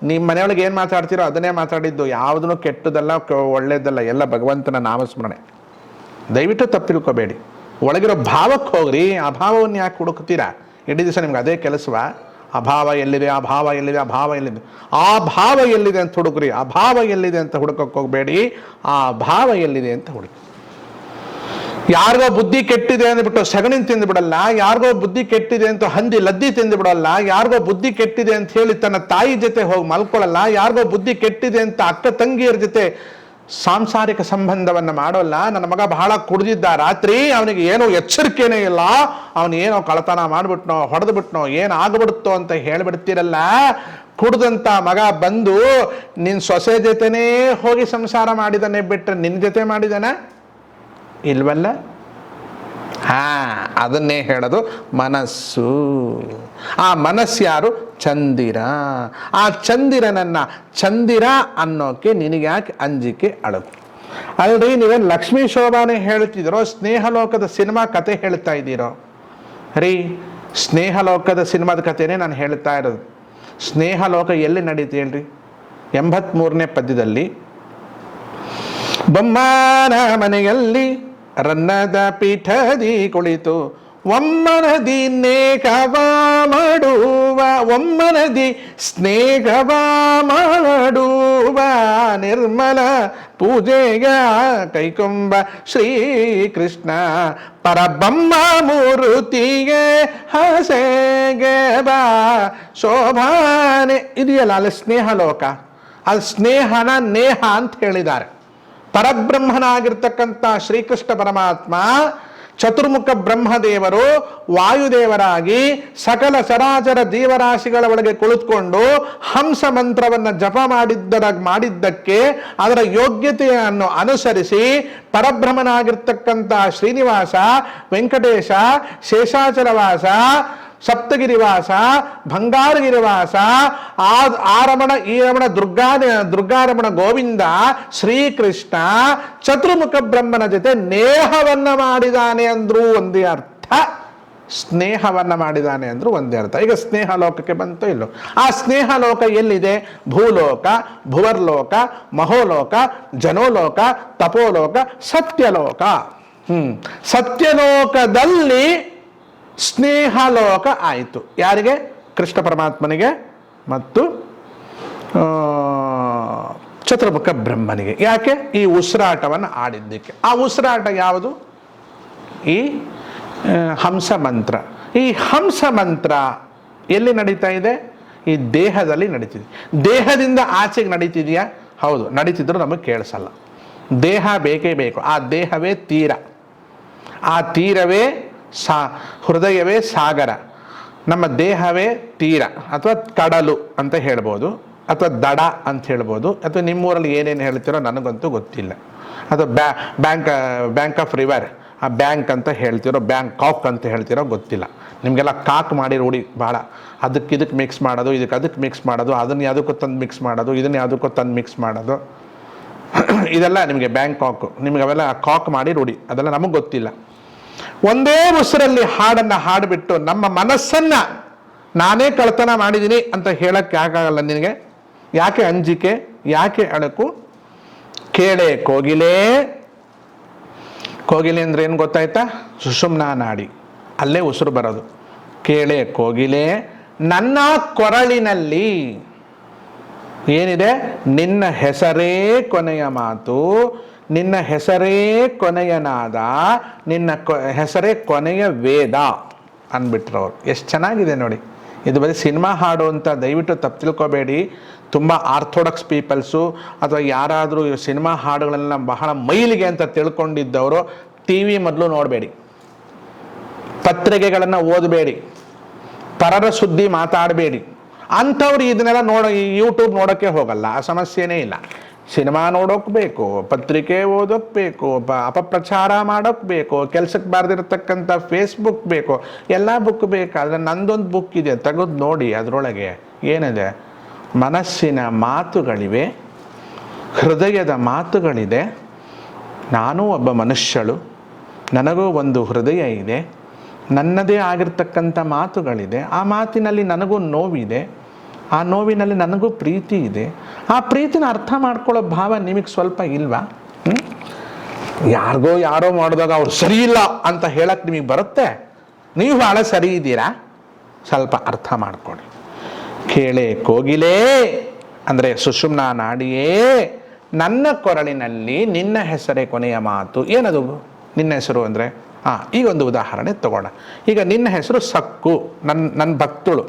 ನಿಮ್ಮ ಮನೆಯೊಳಗೆ ಏನು ಮಾತಾಡ್ತೀರೋ ಅದನ್ನೇ ಮಾತಾಡಿದ್ದು. ಯಾವುದೂ ಕೆಟ್ಟದಲ್ಲ, ಒಳ್ಳೇದಲ್ಲ, ಎಲ್ಲ ಭಗವಂತನ ನಾಮಸ್ಮರಣೆ. ದಯವಿಟ್ಟು ತಪ್ಪಿಲ್ಕೋಬೇಡಿ. ಒಳಗಿರೋ ಭಾವಕ್ಕೆ ಹೋಗ್ರಿ, ಆ ಭಾವವನ್ನು ಯಾಕೆ ಹುಡುಕ್ತೀರಾ? ಇಡೀ ದಿವಸ ನಿಮ್ಗೆ ಅದೇ ಕೆಲಸವ? ಅಭಾವ ಎಲ್ಲಿದೆ, ಅಭಾವ ಎಲ್ಲಿದೆ, ಅಭಾವ ಎಲ್ಲಿದೆ, ಆ ಭಾವ ಎಲ್ಲಿದೆ ಅಂತ ಹುಡುಕ್ರಿ. ಅಭಾವ ಎಲ್ಲಿದೆ ಅಂತ ಹುಡುಕಕ್ಕೆ ಹೋಗಬೇಡಿ, ಆ ಭಾವ ಎಲ್ಲಿದೆ ಅಂತ ಹುಡುಕಿ. ಯಾರಿಗೋ ಬುದ್ಧಿ ಕೆಟ್ಟಿದೆ ಅಂದ್ಬಿಟ್ಟು ಸಗಣಿನ ತಿಂದುಬಿಡಲ್ಲ, ಯಾರಿಗೋ ಬುದ್ಧಿ ಕೆಟ್ಟಿದೆ ಅಂತ ಹಂದಿ ಲದ್ದಿ ತಿಂದುಬಿಡಲ್ಲ, ಯಾರಿಗೋ ಬುದ್ಧಿ ಕೆಟ್ಟಿದೆ ಅಂತ ಹೇಳಿ ತನ್ನ ತಾಯಿ ಜೊತೆ ಹೋಗಿ ಮಲ್ಕೊಳ್ಳಲ್ಲ, ಯಾರಿಗೋ ಬುದ್ಧಿ ಕೆಟ್ಟಿದೆ ಅಂತ ಅಕ್ಕ ತಂಗಿಯರ ಜೊತೆ ಸಾಂಸಾರಿಕ ಸಂಬಂಧವನ್ನು ಮಾಡೋಲ್ಲ. ನನ್ನ ಮಗ ಬಹಳ ಕುಡಿದಿದ್ದ ರಾತ್ರಿ, ಅವನಿಗೆ ಏನೋ ಎಚ್ಚರಿಕೆನೇ ಇಲ್ಲ, ಅವನು ಏನೋ ಕಳತನ ಮಾಡಿಬಿಟ್ನೋ, ಹೊಡೆದ್ಬಿಟ್ನೋ, ಏನು ಆಗ್ಬಿಡುತ್ತೋ ಅಂತ ಹೇಳಿಬಿಡ್ತೀರಲ್ಲ. ಕುಡ್ದಂತ ಮಗ ಬಂದು ನಿನ್ನ ಸೊಸೆ ಜೊತೆನೇ ಹೋಗಿ ಸಂಸಾರ ಮಾಡಿದಾನೆ ಬಿಟ್ಟರೆ ನಿನ್ನ ಜೊತೆ ಮಾಡಿದಾನ? ಇಲ್ವಲ್ಲ. ಅದನ್ನೇ ಹೇಳೋದು ಮನಸ್ಸು. ಆ ಮನಸ್ಸು ಯಾರು? ಚಂದಿರ. ಆ ಚಂದಿರನನ್ನ ಚಂದಿರ ಅನ್ನೋಕೆ ನಿನಗೆ ಯಾಕೆ ಅಂಜಿಕೆ ಅಳಕು? ಅಲ್ರಿ, ನೀವೇನು ಲಕ್ಷ್ಮೀ ಶೋಭಾನೆ ಹೇಳ್ತಿದ್ದೀರೋ, ಸ್ನೇಹಲೋಕದ ಸಿನಿಮಾ ಕತೆ ಹೇಳ್ತಾ ಇದ್ದೀರೋ? ರೀ, ಸ್ನೇಹಲೋಕದ ಸಿನಿಮಾದ ಕಥೆನೇ ನಾನು ಹೇಳ್ತಾ ಇರೋದು. ಸ್ನೇಹಲೋಕ ಎಲ್ಲಿ ನಡೀತಿ ಹೇಳ್ರಿ? 83ನೇ ಪದ್ಯದಲ್ಲಿ, ಬೊಮ್ಮನ ಮನೆಯಲ್ಲಿ ರನ್ನದ ಪೀಠದಿ ಕುಳಿತು ಒಮ್ಮನದಿ ನೇಕವ ಮಾಡುವ, ಒಮ್ಮನದಿ ಸ್ನೇಹವ ಮಾಡುವ, ನಿರ್ಮಲ ಪೂಜೆಗ ಕೈಕೊಂಬ ಶ್ರೀಕೃಷ್ಣ ಪರಬ್ರಹ್ಮ ಮೂರ್ತಿಗೆ ಹಸೆಗೆ ಬಾ ಶೋಭಾನೆ. ಇದೆಯಲ್ಲ ಅಲ್ಲಿ ಸ್ನೇಹಲೋಕ, ಅದು ಸ್ನೇಹನ ನೇಹ ಅಂತ ಹೇಳಿದ್ದಾರೆ. ಪರಬ್ರಹ್ಮನಾಗಿರ್ತಕ್ಕಂಥ ಶ್ರೀಕೃಷ್ಣ ಪರಮಾತ್ಮ ಚತುರ್ಮುಖ ಬ್ರಹ್ಮದೇವರು ವಾಯುದೇವರಾಗಿ ಸಕಲ ಚರಾಚರ ಜೀವರಾಶಿಗಳ ಒಳಗೆ ಕುಳಿತುಕೊಂಡು ಹಂಸ ಮಂತ್ರವನ್ನು ಜಪ ಮಾಡಿದ್ದಕ್ಕೆ ಅದರ ಯೋಗ್ಯತೆಯನ್ನು ಅನುಸರಿಸಿ ಪರಬ್ರಹ್ಮನಾಗಿರ್ತಕ್ಕಂಥ ಶ್ರೀನಿವಾಸ, ವೆಂಕಟೇಶ, ಶೇಷಾಚಲವಾಸ, ಸಪ್ತಗಿರಿವಾಸ, ಬಂಗಾರಗಿರಿವಾಸ, ಆ ರಮಣ, ಈ ರಮಣ, ದುರ್ಗಾರಮಣ ಗೋವಿಂದ ಶ್ರೀಕೃಷ್ಣ ಚತುರ್ಮುಖ ಬ್ರಹ್ಮನ ಜೊತೆ ನೇಹವನ್ನ ಮಾಡಿದಾನೆ ಅಂದ್ರೂ ಒಂದೇ ಅರ್ಥ, ಸ್ನೇಹವನ್ನ ಮಾಡಿದಾನೆ ಅಂದ್ರೂ ಒಂದೇ ಅರ್ಥ. ಈಗ ಸ್ನೇಹ ಲೋಕಕ್ಕೆ ಬಂತೋ ಇಲ್ಲೋ? ಆ ಸ್ನೇಹ ಲೋಕ ಎಲ್ಲಿದೆ? ಭೂಲೋಕ, ಭುವರ್ಲೋಕ, ಮಹೋಲೋಕ, ಜನೋಲೋಕ, ತಪೋಲೋಕ, ಸತ್ಯಲೋಕ. ಸತ್ಯಲೋಕದಲ್ಲಿ ಸ್ನೇಹಲೋಕ ಆಯಿತು. ಯಾರಿಗೆ? ಕೃಷ್ಣ ಪರಮಾತ್ಮನಿಗೆ ಮತ್ತು ಚತುರ್ಮುಖ ಬ್ರಹ್ಮನಿಗೆ. ಯಾಕೆ? ಈ ಉಸಿರಾಟವನ್ನು ಆಡಿದ್ದಕ್ಕೆ. ಆ ಉಸಿರಾಟ ಯಾವುದು? ಈ ಹಂಸ ಮಂತ್ರ. ಈ ಹಂಸ ಮಂತ್ರ ಎಲ್ಲಿ ನಡೀತಾ ಇದೆ? ಈ ದೇಹದಲ್ಲಿ ನಡೀತಿದೆ. ದೇಹದಿಂದ ಆಚೆಗೆ ನಡೀತಿದೆಯಾ? ಹೌದು, ನಡೀತಿದ್ರು ನಮಗೆ ಕೇಳಿಸಲ್ಲ. ದೇಹ ಬೇಕೇ ಬೇಕು. ಆ ದೇಹವೇ ತೀರ, ಆ ತೀರವೇ ಹೃದಯವೇ ಸಾಗರ. ನಮ್ಮ ದೇಹವೇ ತೀರ ಅಥವಾ ಕಡಲು ಅಂತ ಹೇಳ್ಬೋದು, ಅಥವಾ ದಡ ಅಂತ ಹೇಳ್ಬೋದು, ಅಥವಾ ನಿಮ್ಮೂರಲ್ಲಿ ಏನೇನು ಹೇಳ್ತೀರೋ ನನಗಂತೂ ಗೊತ್ತಿಲ್ಲ. ಅಥವಾ ಬ್ಯಾಂಕ್ ಆಫ್ ರಿವರ್, ಆ ಬ್ಯಾಂಕ್ ಅಂತ ಹೇಳ್ತಿರೋ, ಬ್ಯಾಂಕಾಕ್ ಅಂತ ಹೇಳ್ತಿರೋ ಗೊತ್ತಿಲ್ಲ. ನಿಮಗೆಲ್ಲ ಕಾಕ್ ಮಾಡಿ ರೂಢಿ ಭಾಳ. ಇದಕ್ಕೆ ಮಿಕ್ಸ್ ಮಾಡೋದು, ಅದಕ್ಕೆ ಮಿಕ್ಸ್ ಮಾಡೋದು, ಅದನ್ನು ಯಾವುದಕ್ಕೂ ತಂದು ಮಿಕ್ಸ್ ಮಾಡೋದು, ಇದನ್ನು ಯಾವುದಕ್ಕೂ ತಂದು ಮಿಕ್ಸ್ ಮಾಡೋದು, ಇದೆಲ್ಲ ನಿಮಗೆ ಬ್ಯಾಂಕಾಕ್. ನಿಮಗೆ ಅವೆಲ್ಲ ಕಾಕ್ ಮಾಡಿ ರೂಢಿ, ಅದೆಲ್ಲ ನಮಗೆ ಗೊತ್ತಿಲ್ಲ. ಒಂದೇ ಉಸಿರಲ್ಲಿ ಹಾಡನ್ನು ಹಾಡಿಬಿಟ್ಟು ನಮ್ಮ ಮನಸ್ಸನ್ನು ನಾನೇ ಕಳ್ತನ ಮಾಡಿದ್ದೀನಿ ಅಂತ ಹೇಳಕ್ಕೆ ಯಾಕಾಗಲ್ಲ ನಿನಗೆ? ಯಾಕೆ ಅಂಜಿಕೆ, ಯಾಕೆ ಅಳಕು? ಕೇಳೆ ಕೋಗಿಲೆ. ಕೋಗಿಲೆ ಅಂದ್ರೆ ಏನು ಗೊತ್ತಾಯ್ತಾ? ಸುಷುಮ್ನಾ ನಾಡಿ, ಅಲ್ಲೇ ಉಸಿರು ಬರೋದು. ಕೇಳೆ ಕೋಗಿಲೆ, ನನ್ನ ಕೊರಳಿನಲ್ಲಿ ಏನಿದೆ? ನಿನ್ನ ಹೆಸರೇ ಕೊನೆಯ ಮಾತು, ನಿನ್ನ ಹೆಸರೇ ಕೊನೆಯ ನಾದ, ನಿನ್ನ ಹೆಸರೇ ಕೊನೆಯ ವೇದ ಅಂದ್ಬಿಟ್ರವ್ರು. ಎಷ್ಟು ಚೆನ್ನಾಗಿದೆ ನೋಡಿ. ಇದು ಬರೀ ಸಿನಿಮಾ ಹಾಡು ಅಂತ ದಯವಿಟ್ಟು ತಪ್ಪು ತಿಳ್ಕೊಬೇಡಿ. ತುಂಬ ಆರ್ಥೋಡಕ್ಸ್ ಪೀಪಲ್ಸು ಅಥವಾ ಯಾರಾದರೂ ಸಿನಿಮಾ ಹಾಡುಗಳನ್ನ ಬಹಳ ಮೈಲಿಗೆ ಅಂತ ತಿಳ್ಕೊಂಡಿದ್ದವರು ಟಿ ವಿ ಮೊದಲು ನೋಡಬೇಡಿ, ಪತ್ರಿಕೆಗಳನ್ನು ಓದಬೇಡಿ, ಪರರ ಸುದ್ದಿ ಮಾತಾಡಬೇಡಿ. ಅಂಥವ್ರು ಇದನ್ನೆಲ್ಲ ಯೂಟ್ಯೂಬ್ ನೋಡೋಕ್ಕೆ ಹೋಗಲ್ಲ, ಆ ಸಮಸ್ಯೆನೇ ಇಲ್ಲ. ಸಿನಿಮಾ ನೋಡೋಕೆ ಬೇಕು, ಪತ್ರಿಕೆ ಓದೋಕೆ ಬೇಕು, ಅಪಪ್ರಚಾರ ಮಾಡೋಕೆ ಬೇಕು, ಕೆಲಸಕ್ಕೆ ಬಾರ್ದಿರತಕ್ಕಂಥ ಫೇಸ್ಬುಕ್ ಬೇಕು, ಎಲ್ಲ ಬುಕ್ ಬೇಕಾದರೆ ನಂದೊಂದು ಬುಕ್ ಇದೆ, ತೆಗೆದು ನೋಡಿ. ಅದರೊಳಗೆ ಏನಿದೆ? ಮನಸ್ಸಿನ ಮಾತುಗಳಿವೆ, ಹೃದಯದ ಮಾತುಗಳಿದೆ. ನಾನೂ ಒಬ್ಬ ಮನುಷ್ಯಳು, ನನಗೂ ಒಂದು ಹೃದಯ ಇದೆ, ನನ್ನದೇ ಆಗಿರ್ತಕ್ಕಂಥ ಮಾತುಗಳಿದೆ. ಆ ಮಾತಿನಲ್ಲಿ ನನಗೂ ನೋವಿದೆ, ಆ ನೋವಿನಲ್ಲಿ ನನಗೂ ಪ್ರೀತಿ ಇದೆ. ಆ ಪ್ರೀತಿನ ಅರ್ಥ ಮಾಡ್ಕೊಳ್ಳೋ ಭಾವ ನಿಮಗೆ ಸ್ವಲ್ಪ ಇಲ್ವಾ? ಯಾರೋ ಮಾಡಿದಾಗ ಅವ್ರು ಸರಿ ಇಲ್ಲ ಅಂತ ಹೇಳಕ್ಕೆ ನಿಮಗೆ ಬರುತ್ತೆ? ನೀವು ಭಾಳ ಸರಿ ಇದ್ದೀರಾ? ಸ್ವಲ್ಪ ಅರ್ಥ ಮಾಡ್ಕೊಳ್ಳಿ. ಕೇಳೆ ಕೋಗಿಲೆ ಅಂದರೆ ಸುಷುಮ್ನಾ ನಾಡಿಯೇ, ನನ್ನ ಕೊರಳಿನಲ್ಲಿ ನಿನ್ನ ಹೆಸರೇ ಕೊನೆಯ ಮಾತು. ಏನದು ನಿನ್ನ ಹೆಸರು ಅಂದರೆ? ಈಗ ಒಂದು ಉದಾಹರಣೆ ತಗೋಣ. ಈಗ ನಿನ್ನ ಹೆಸರು ಸಕ್ಕು, ನನ್ನ ಭಕ್ತಳು,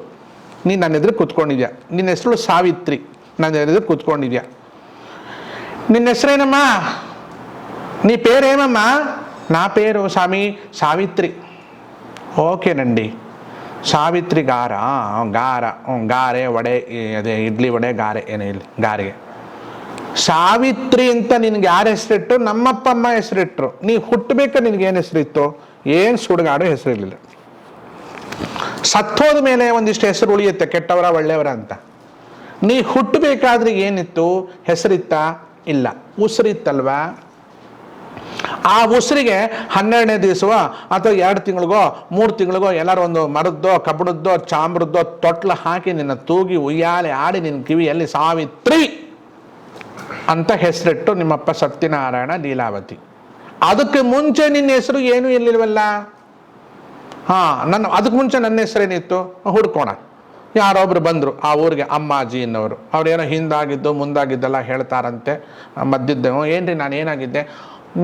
ನೀನು ನನ್ನ ಎದುರು ಕೂತ್ಕೊಂಡಿದ್ಯಾ. ನಿನ್ನ ಹೆಸರು ಸಾವಿತ್ರಿ, ನನ್ನ ಎದುರು ಕೂತ್ಕೊಂಡಿದ್ಯಾ. ನಿನ್ನ ಹೆಸರೇನಮ್ಮ? ನೀ ಪೇರೇನಮ್ಮ? ನಾ ಪೇರು ಸ್ವಾಮಿ ಸಾವಿತ್ರಿ. ಓಕೆನಂಡಿ, ಸಾವಿತ್ರಿ ಗಾರ ಗಾರೆ ವಡೆ, ಅದೇ ಇಡ್ಲಿ ವಡೆ ಗಾರೆ, ಏನೋ ಇಲ್ಲಿ ಗಾರೆಗೆ ಸಾವಿತ್ರಿ ಅಂತ ನಿನ್ಗೆ ಯಾರು ಹೆಸರಿಟ್ಟು? ನಮ್ಮಪ್ಪ ಅಮ್ಮ ಹೆಸರಿಟ್ರು. ನೀ ಹುಟ್ಟಬೇಕ ನಿನ್ಗೇನು ಹೆಸರಿತ್ತು? ಏನು ಸುಡುಗಾಡು ಹೆಸರಿರಲಿಲ್ಲ. ಸತ್ತೋದ ಮೇಲೆ ಒಂದಿಷ್ಟು ಹೆಸರು ಉಳಿಯುತ್ತೆ, ಕೆಟ್ಟವರ ಒಳ್ಳೆಯವರ ಅಂತ. ನೀ ಹುಟ್ಟಬೇಕಾದ್ರೆ ಏನಿತ್ತು? ಹೆಸರಿತ್ತ? ಇಲ್ಲ, ಉಸಿರಿತ್ತಲ್ವಾ? ಆ ಉಸಿರಿಗೆ 12ನೇ ದಿವಸವೋ ಅಥವಾ 2 ತಿಂಗಳಿಗೋ 3 ತಿಂಗಳಿಗೋ ಎಲ್ಲರೂ ಒಂದು ಮರದ್ದೋ ಕಬ್ಬಣದ್ದೋ ಚಾಮ್ರದ್ದೋ ತೊಟ್ಲು ಹಾಕಿ ನಿನ್ನ ತೂಗಿ ಉಯ್ಯಾಲೆ ಆಡಿ ನಿನ್ನ ಕಿವಿಯಲ್ಲಿ ಸಾವಿತ್ರಿ ಅಂತ ಹೆಸರಿಟ್ಟು ನಿಮ್ಮಪ್ಪ ಸತ್ಯನಾರಾಯಣ ಲೀಲಾವತಿ. ಅದಕ್ಕೆ ಮುಂಚೆ ನಿನ್ನ ಹೆಸರು ಏನೂ ಇರಲಿಲ್ವಲ್ಲ? ಅದಕ್ಕೆ ಮುಂಚೆ ನನ್ನ ಹೆಸರೇನಿತ್ತು? ಹುಡ್ಕೋಣ. ಯಾರೊಬ್ರು ಬಂದರು ಆ ಊರಿಗೆ, ಅಮ್ಮಾಜಿ ಅನ್ನೋರು. ಅವ್ರೇನೋ ಹಿಂದಾಗಿದ್ದು ಮುಂದಾಗಿದ್ದೆಲ್ಲ ಹೇಳ್ತಾರಂತೆ. ಮಧ್ಯದ್ದೆ, ಏನ್ರಿ ನಾನು ಏನಾಗಿದ್ದೆ?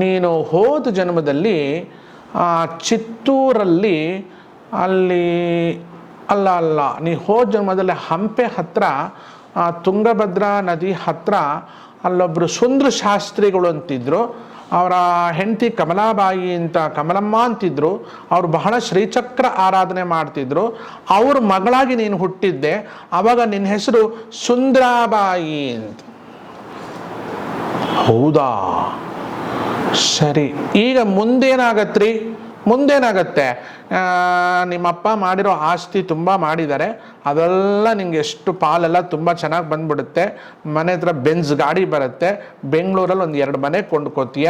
ನೀನು ಹೋದ ಜನ್ಮದಲ್ಲಿ ಚಿತ್ತೂರಲ್ಲಿ ಅಲ್ಲಿ ಅಲ್ಲ ನೀ ಹೋದ ಜನ್ಮದಲ್ಲಿ ಹಂಪೆ ಹತ್ರ ತುಂಗಭದ್ರಾ ನದಿ ಹತ್ರ ಅಲ್ಲೊಬ್ಬರು ಸುಂದ್ರ ಶಾಸ್ತ್ರಿಗಳು ಅಂತಿದ್ರು. ಅವರ ಹೆಂಡತಿ ಕಮಲಾಬಾಯಿ ಅಂತ, ಕಮಲಮ್ಮ ಅಂತಿದ್ರು. ಅವರು ಬಹಳ ಶ್ರೀಚಕ್ರ ಆರಾಧನೆ ಮಾಡ್ತಿದ್ರು. ಅವ್ರ ಮಗಳಾಗಿ ನೀನು ಹುಟ್ಟಿದ್ದೆ. ಆವಾಗ ನಿನ್ನ ಹೆಸರು ಸುಂದ್ರಾಬಾಯಿ ಅಂತ. ಹೌದಾ? ಸರಿ, ಈಗ ಮುಂದೇನಾಗತ್ರಿ? ಮುಂದೇನಾಗತ್ತೆ? ನಿಮ್ಮಪ್ಪ ಮಾಡಿರೋ ಆಸ್ತಿ ತುಂಬ ಮಾಡಿದ್ದಾರೆ, ಅದೆಲ್ಲ ನಿಂಗೆ ಎಷ್ಟು ಪಾಲೆಲ್ಲ ತುಂಬ ಚೆನ್ನಾಗಿ ಬಂದ್ಬಿಡುತ್ತೆ. ಮನೆ ಹತ್ರ ಬೆಂಜ್ ಗಾಡಿ ಬರುತ್ತೆ. ಬೆಂಗಳೂರಲ್ಲಿ ಒಂದು 2 ಮನೆ ಕೊಂಡ್ಕೋತೀಯ.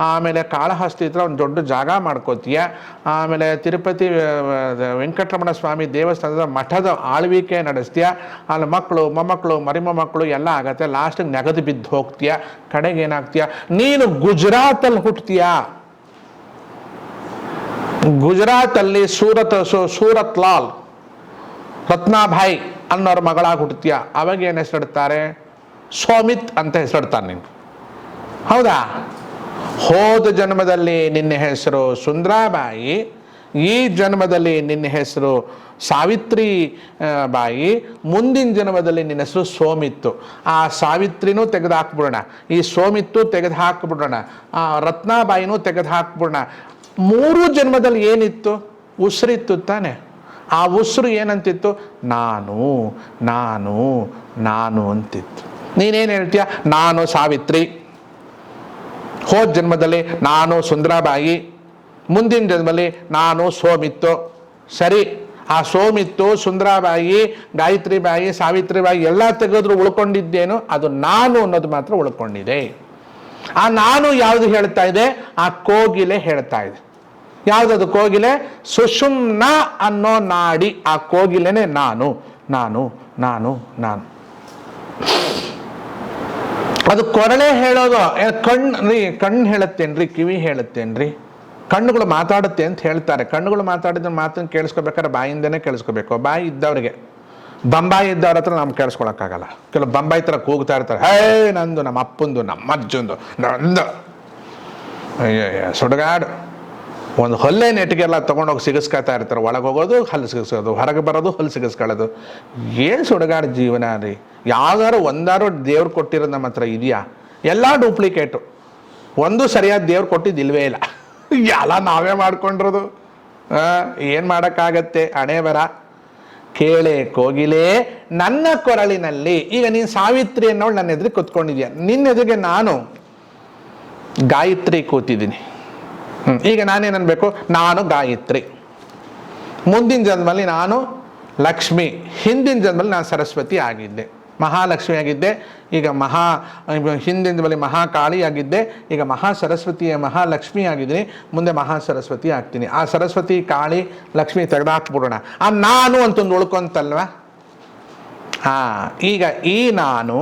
ಆಮೇಲೆ ಕಾಳಹಸ್ತಿ ಹತ್ರ ಒಂದು ದೊಡ್ಡ ಜಾಗ ಮಾಡ್ಕೋತೀಯ. ಆಮೇಲೆ ತಿರುಪತಿ ವೆಂಕಟರಮಣ ಸ್ವಾಮಿ ದೇವಸ್ಥಾನದ ಮಠದ ಆಳ್ವಿಕೆ ನಡೆಸ್ತೀಯ. ಅಲ್ಲಿ ಮಕ್ಕಳು ಮೊಮ್ಮಕ್ಕಳು ಮರಿಮೊಮ್ಮಕ್ಕಳು ಎಲ್ಲ ಆಗತ್ತೆ. ಲಾಸ್ಟಿಗೆ ನೆಗದು ಬಿದ್ದು ಹೋಗ್ತೀಯ. ಕಡೆಗೆ ಏನಾಗ್ತೀಯ? ನೀನು ಗುಜರಾತಲ್ಲಿ ಹುಟ್ಟತೀಯ. ಗುಜರಾತಲ್ಲಿ ಸೂರತ್ ಲಾಲ್ ರತ್ನಾಭಾಯಿ ಅನ್ನೋರ ಮಗಳಾಗಿ ಹುಟ್ಟತೀಯ. ಅವಾಗ ಏನು ಹೆಸರಿಡ್ತಾರೆ? ಸೋಮಿತ್ ಅಂತ ಹೆಸರಿಡ್ತಾರೆ ನಿನ್ಗೆ. ಹೌದಾ? ಹೋದ ಜನ್ಮದಲ್ಲಿ ನಿನ್ನ ಹೆಸರು ಸುಂದ್ರಾಬಾಯಿ, ಈ ಜನ್ಮದಲ್ಲಿ ನಿನ್ನ ಹೆಸರು ಸಾವಿತ್ರಿ ಬಾಯಿ, ಮುಂದಿನ ಜನ್ಮದಲ್ಲಿ ನಿನ್ನ ಹೆಸರು ಸೋಮಿತ್ತು. ಆ ಸಾವಿತ್ರಿನೂ ತೆಗೆದು ಹಾಕ್ಬಿಡೋಣ, ಈ ಸೋಮಿತ್ತು ತೆಗೆದು ಹಾಕ್ಬಿಡೋಣ, ಆ ರತ್ನಾಬಾಯಿನೂ ತೆಗೆದು ಹಾಕ್ಬಿಡೋಣ. 3 ಜನ್ಮದಲ್ಲಿ ಏನಿತ್ತು? ಉಸಿರಿತ್ತು ತಾನೆ. ಆ ಉಸಿರು ಏನಂತಿತ್ತು? ನಾನು ನಾನು ನಾನು ಅಂತಿತ್ತು. ನೀನೇನು ಹೇಳ್ತೀಯ? ನಾನು ಸಾವಿತ್ರಿ, ಹೋದ ಜನ್ಮದಲ್ಲಿ ನಾನು ಸುಂದರಾಬಾಯಿ, ಮುಂದಿನ ಜನ್ಮದಲ್ಲಿ ನಾನು ಸೋಮಿತ್ತು. ಸರಿ, ಆ ಸೋಮಿತ್ತು, ಸುಂದರಾಬಾಯಿ, ಗಾಯತ್ರಿ ಬಾಯಿ, ಸಾವಿತ್ರಿ ಬಾಯಿ ಎಲ್ಲ ತೆಗೆದ್ರು ಉಳ್ಕೊಂಡಿದ್ದೇನು? ಅದು ನಾನು ಅನ್ನೋದು ಮಾತ್ರ ಉಳ್ಕೊಂಡಿದೆ. ಆ ನಾನು ಯಾವುದು ಹೇಳ್ತಾ ಇದೆ? ಆ ಕೋಗಿಲೆ ಹೇಳ್ತಾ ಇದೆ. ಯಾವುದದು ಕೋಗಿಲೆ? ಸುಷುಮ್ನ ಅನ್ನೋ ನಾಡಿ, ಆ ಕೋಗಿಲೆನೆ ನಾನು ನಾನು ನಾನು ನಾನು. ಅದು ಕೊರಳೆ ಹೇಳೋದು. ಕಣ್ಣು ಹೇಳುತ್ತೇನ್ರಿ, ಕಿವಿ ಹೇಳುತ್ತೇನ್ರಿ? ಕಣ್ಣುಗಳು ಮಾತಾಡುತ್ತೆ ಅಂತ ಹೇಳ್ತಾರೆ. ಕಣ್ಣುಗಳು ಮಾತಾಡಿದ ಮಾತನ್ನು ಕೇಳಿಸ್ಕೋಬೇಕಾದ್ರೆ ಬಾಯಿಂದನೇ ಕೇಳಿಸ್ಕೋಬೇಕು. ಬಾಯಿ ಇದ್ದವ್ರಿಗೆ, ಬಂಬಾಯಿ ಇದ್ದವ್ರ ಹತ್ರ ನಮ್ಗೆ ಕೇಳಿಸ್ಕೊಳಕ್ಕಾಗಲ್ಲ. ಕೆಲವು ಬಂಬಾಯಿ ಥರ ಕೂಗ್ತಾ ಇರ್ತಾರೆ, ಹೇ ನಂದು, ನಮ್ಮ ಅಪ್ಪಂದು, ನಮ್ಮ ಅಜ್ಜಂದು, ನಂದು. ಅಯ್ಯಯ್ಯ ಸುಡುಗಾಡು. ಒಂದು ಹೊಲ್ಲೆ ನೆಟ್ಟಿಗೆಲ್ಲ ತೊಗೊಂಡೋಗಿ ಸಿಗಿಸ್ಕೊತಾ ಇರ್ತಾರೆ. ಒಳಗೆ ಹೋಗೋದು ಹಲ್ಲು ಸಿಗಿಸ್ಕೋದು, ಹೊರಗೆ ಬರೋದು ಹಲ್ಲು ಸಿಗಿಸ್ಕೊಳ್ಳೋದು. ಏನು ಸುಡುಗಾಡು ಜೀವನ ರೀ. ಯಾವ್ದಾರು ಒಂದಾರು ದೇವ್ರು ಕೊಟ್ಟಿರೋದು ನಮ್ಮ ಹತ್ರ ಇದೆಯಾ? ಎಲ್ಲ ಡೂಪ್ಲಿಕೇಟು. ಒಂದು ಸರಿಯಾದ ದೇವ್ರು ಕೊಟ್ಟಿದ್ದಿಲ್ವೇ ಇಲ್ಲ. ಎಲ್ಲ ನಾವೇ ಮಾಡ್ಕೊಂಡಿರೋದು. ಏನು ಮಾಡೋಕ್ಕಾಗತ್ತೆ? ಹಣೆ ಬರ. ಕೇಳೆ ಕೋಗಿಲೆ ನನ್ನ ಕೊರಳಿನಲ್ಲಿ. ಈಗ ನೀನು ಸಾವಿತ್ರಿ ಅನ್ನೋಳು ನನ್ನ ಎದುರಿಗೆ ಕೂತ್ಕೊಂಡಿದ್ಯಾ. ನಿನ್ನ ಎದುರಿಗೆ ನಾನು ಗಾಯತ್ರಿ ಕೂತಿದ್ದೀನಿ. ಈಗ ನಾನೇನು ಅನ್ಬೇಕು? ನಾನು ಗಾಯತ್ರಿ. ಮುಂದಿನ ಜನ್ಮದಲ್ಲಿ ನಾನು ಲಕ್ಷ್ಮಿ, ಹಿಂದಿನ ಜನ್ಮದಲ್ಲಿ ನಾನು ಸರಸ್ವತಿ ಆಗಿದ್ದೆ, ಮಹಾಲಕ್ಷ್ಮಿ ಆಗಿದ್ದೆ. ಈಗ ಹಿಂದಿನ ಜನ್ಮದಲ್ಲಿ ಮಹಾಕಾಳಿ ಆಗಿದ್ದೆ. ಈಗ ಮಹಾ ಸರಸ್ವತಿಯ ಮಹಾಲಕ್ಷ್ಮಿ ಆಗಿದ್ದೀನಿ. ಮುಂದೆ ಮಹಾ ಸರಸ್ವತಿ ಆಗ್ತೀನಿ. ಆ ಸರಸ್ವತಿ, ಕಾಳಿ, ಲಕ್ಷ್ಮಿ ತೆಗೆದಾಕ್ಬಿಡೋಣ. ಆ ನಾನು ಅಂತಂದು ಉಳ್ಕೊಂತಲ್ವ? ಈಗ ಈ ನಾನು,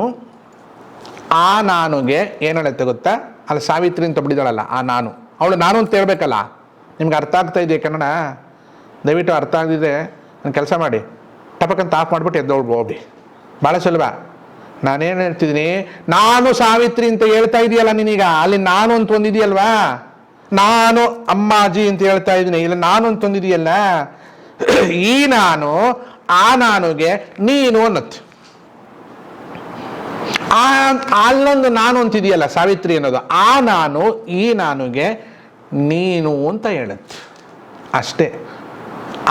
ಆ ನಾನುಗೆ ಏನು ಹೇಳುತ್ತೆ ಗೊತ್ತಾ? ಅಲ್ಲಿ ಸಾವಿತ್ರಿ ಅಂತ ಬಿಡಿದಾಳಲ್ಲ, ಆ ನಾನು, ಅವಳು ನಾನು ಅಂತ ಹೇಳ್ಬೇಕಲ್ಲ. ನಿಮ್ಗೆ ಅರ್ಥ ಆಗ್ತಾ ಇದೆಯಾ ಕನ್ನಡ? ದಯವಿಟ್ಟು ಅರ್ಥ ಆಗದಿದೆ ನಾನು ಕೆಲಸ ಮಾಡಿ, ಟಪಕ್ಕಂತ ಆಫ್ ಮಾಡಿಬಿಟ್ಟು ಎದ್ದೋಗ್ಬಿಡಿ. ಭಾಳ ಸುಲಭ. ನಾನೇನು ಹೇಳ್ತಿದ್ದೀನಿ? ನಾನು ಸಾವಿತ್ರಿ ಅಂತ ಹೇಳ್ತಾ ಇದೆಯಲ್ಲ ನೀನೀಗ, ಅಲ್ಲಿ ನಾನು ಅಂತ ಒಂದಿದೆಯಲ್ವಾ? ನಾನು ಅಮ್ಮಾಜಿ ಅಂತ ಹೇಳ್ತಾ ಇದ್ದೀನಿ, ಇಲ್ಲ ನಾನು ಅಂತ ಒಂದಿದೆಯಲ್ಲ. ಈ ನಾನು ಆ ನಾನುಗೆ ನೀನು ಅನ್ನತ್ತೆ. ಅಲ್ಲೊಂದು ನಾನು ಅಂತಿದೆಯಲ್ಲ ಸಾವಿತ್ರಿ ಅನ್ನೋದು, ಆ ನಾನು ಈ ನಾನುಗೆ ನೀನು ಅಂತ ಹೇಳುತ್ತೆ ಅಷ್ಟೇ.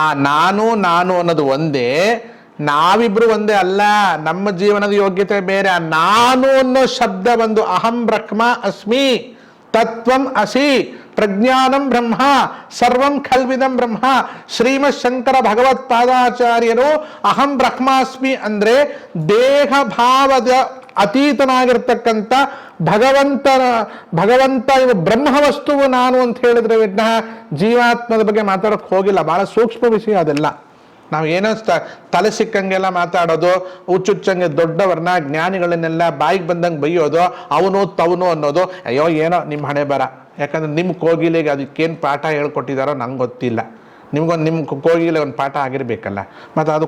ಆ ನಾನು ನಾನು ಅನ್ನೋದು ಒಂದೇ, ನಾವಿಬ್ರು ಒಂದೇ ಅಲ್ಲ. ನಮ್ಮ ಜೀವನದ ಯೋಗ್ಯತೆ ಬೇರೆ. ಆ ನಾನು ಅನ್ನೋ ಶಬ್ದ ಬಂದು ಅಹಂ ಬ್ರಹ್ಮ ಅಸ್ಮಿ, ತತ್ವಂ ಅಸಿ, ಪ್ರಜ್ಞಾನಂ ಬ್ರಹ್ಮ, ಸರ್ವಂ ಖಲ್ವಿದಂ ಬ್ರಹ್ಮ. ಶ್ರೀಮತ್ ಶಂಕರ ಭಗವತ್ಪಾದಾಚಾರ್ಯರು ಅಹಂ ಬ್ರಹ್ಮಾಸ್ಮಿ ಅಂದ್ರೆ ದೇಹ ಭಾವದ ಅತೀತನಾಗಿರ್ತಕ್ಕಂಥ ಭಗವಂತ ಇವ ಬ್ರಹ್ಮ ವಸ್ತುವು ನಾನು ಅಂತ ಹೇಳಿದ್ರೆ ವಿಘ್ನ ಜೀವಾತ್ಮದ ಬಗ್ಗೆ ಮಾತಾಡೋಕೆ ಹೋಗಿಲ್ಲ. ಬಹಳ ಸೂಕ್ಷ್ಮ ವಿಷಯ ಅದೆಲ್ಲ. ನಾವು ಏನೋ ತಲೆ ಸಿಕ್ಕಂಗೆಲ್ಲ ಮಾತಾಡೋದು, ಹುಚ್ಚುಚ್ಚಂಗೆ ದೊಡ್ಡವ್ರನ್ನ ಜ್ಞಾನಿಗಳನ್ನೆಲ್ಲ ಬಾಯಿಗೆ ಬಂದಂಗೆ ಬೈಯೋದು, ಅವನು ತವನು ಅನ್ನೋದು. ಅಯ್ಯೋ ಏನೋ ನಿಮ್ಮ ಹಣೆ ಬರ. ಯಾಕಂದ್ರೆ ನಿಮ್ಮ ಕೋಗಿಲೆಗೆ ಅದಕ್ಕೇನು ಪಾಠ ಹೇಳ್ಕೊಟ್ಟಿದ್ದಾರೋ ನಂಗೆ ಗೊತ್ತಿಲ್ಲ. ನಿಮ್ಮ ಕೋಗಿಲೆ ಒಂದು ಪಾಠ ಆಗಿರ್ಬೇಕಲ್ಲ. ಮತ್ತು ಅದು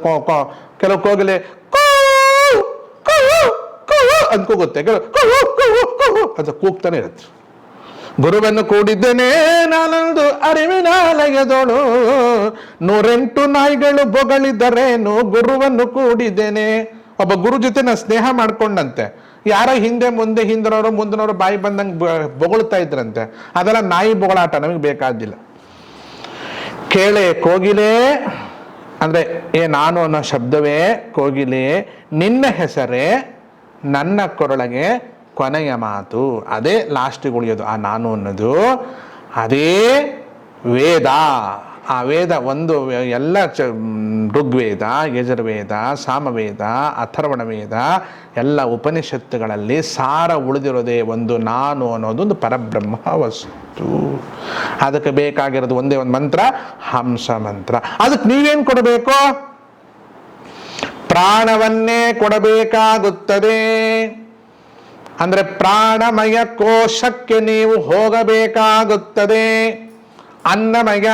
ಕೆಲವು ಕೋಗಿಲೆ ಅನ್ಕೋಗುತ್ತೆ, ಅದು ಕೂಗ್ತಾನೆ ಇರುತ್ತೆ. ಗುರುವನ್ನು ಕೂಡಿದ್ದೇನೆ ನಾನೊಂದು ಅರಿವಿನಾಲಯದೋಳು, 108 ನಾಯಿಗಳು ಬೊಗಳಿದ್ದರೇನು ಗುರುವನ್ನು ಕೂಡಿದ್ದೇನೆ. ಒಬ್ಬ ಗುರು ಜೊತೆ ನಾನು ಸ್ನೇಹ ಮಾಡ್ಕೊಂಡಂತೆ. ಯಾರೋ ಹಿಂದಿನವರು ಮುಂದಿನವರು ಬಾಯಿ ಬಂದಂಗೆ ಬೊಗಳ್ತಾ ಇದ್ರಂತೆ. ಅದೆಲ್ಲ ನಾಯಿ ಬೊಗಳಾಟ, ನಮಗೆ ಬೇಕಾದಿಲ್ಲ. ಕೇಳೆ ಕೋಗಿಲೆ ಅಂದ್ರೆ ನಾನು ಅನ್ನೋ ಶಬ್ದವೇ ಕೋಗಿಲೆ, ನಿನ್ನ ಹೆಸರೇ ನನ್ನ ಕೊರಳಗೆ ಕೊನೆಯ ಮಾತು. ಅದೇ ಲಾಸ್ಟಿಗೆ ಉಳಿಯೋದು ಆ ನಾನು ಅನ್ನೋದು. ಅದೇ ವೇದ. ಆ ವೇದ ಒಂದು ಎಲ್ಲ ಋಗ್ವೇದ, ಯಜುರ್ವೇದ, ಸಾಮವೇದ, ಅಥರ್ವಣ ವೇದ ಎಲ್ಲ ಉಪನಿಷತ್ತುಗಳಲ್ಲಿ ಸಾರ ಉಳಿದಿರೋದೇ ಒಂದು ನಾನು ಅನ್ನೋದೊಂದು ಪರಬ್ರಹ್ಮ ವಸ್ತು. ಅದಕ್ಕೆ ಬೇಕಾಗಿರೋದು ಒಂದೇ ಒಂದು ಮಂತ್ರ, ಹಂಸ ಮಂತ್ರ. ಅದಕ್ಕೆ ನೀವೇನು ಕೊಡಬೇಕು? ಪ್ರಾಣವನ್ನೇ ಕೊಡಬೇಕಾಗುತ್ತದೆ. ಅಂದ್ರೆ ಪ್ರಾಣಮಯ ಕೋಶಕ್ಕೆ ನೀವು ಹೋಗಬೇಕಾಗುತ್ತದೆ. ಅನ್ನಮಯ,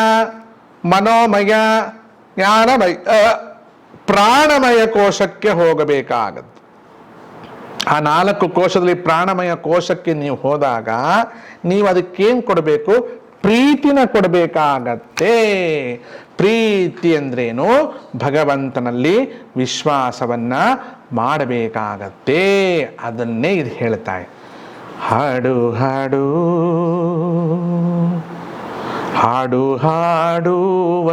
ಮನೋಮಯ, ಜ್ಞಾನಮಯ, ಪ್ರಾಣಮಯ ಕೋಶಕ್ಕೆ ಹೋಗಬೇಕಾಗತ್ತೆ. ಆ 4 ಕೋಶದಲ್ಲಿ ಪ್ರಾಣಮಯ ಕೋಶಕ್ಕೆ ನೀವು ಹೋದಾಗ ನೀವು ಅದಕ್ಕೇನು ಕೊಡಬೇಕು? ಪ್ರೀತಿನ ಕೊಡಬೇಕಾಗತ್ತೆ. ಪ್ರೀತಿ ಅಂದ್ರೇನು? ಭಗವಂತನಲ್ಲಿ ವಿಶ್ವಾಸವನ್ನ ಮಾಡಬೇಕಾಗತ್ತೆ. ಅದನ್ನೇ ಇದು ಹೇಳ್ತಾ ಇದೆ. ಹಾಡು ಹಾಡು ಹಾಡು ಹಾಡು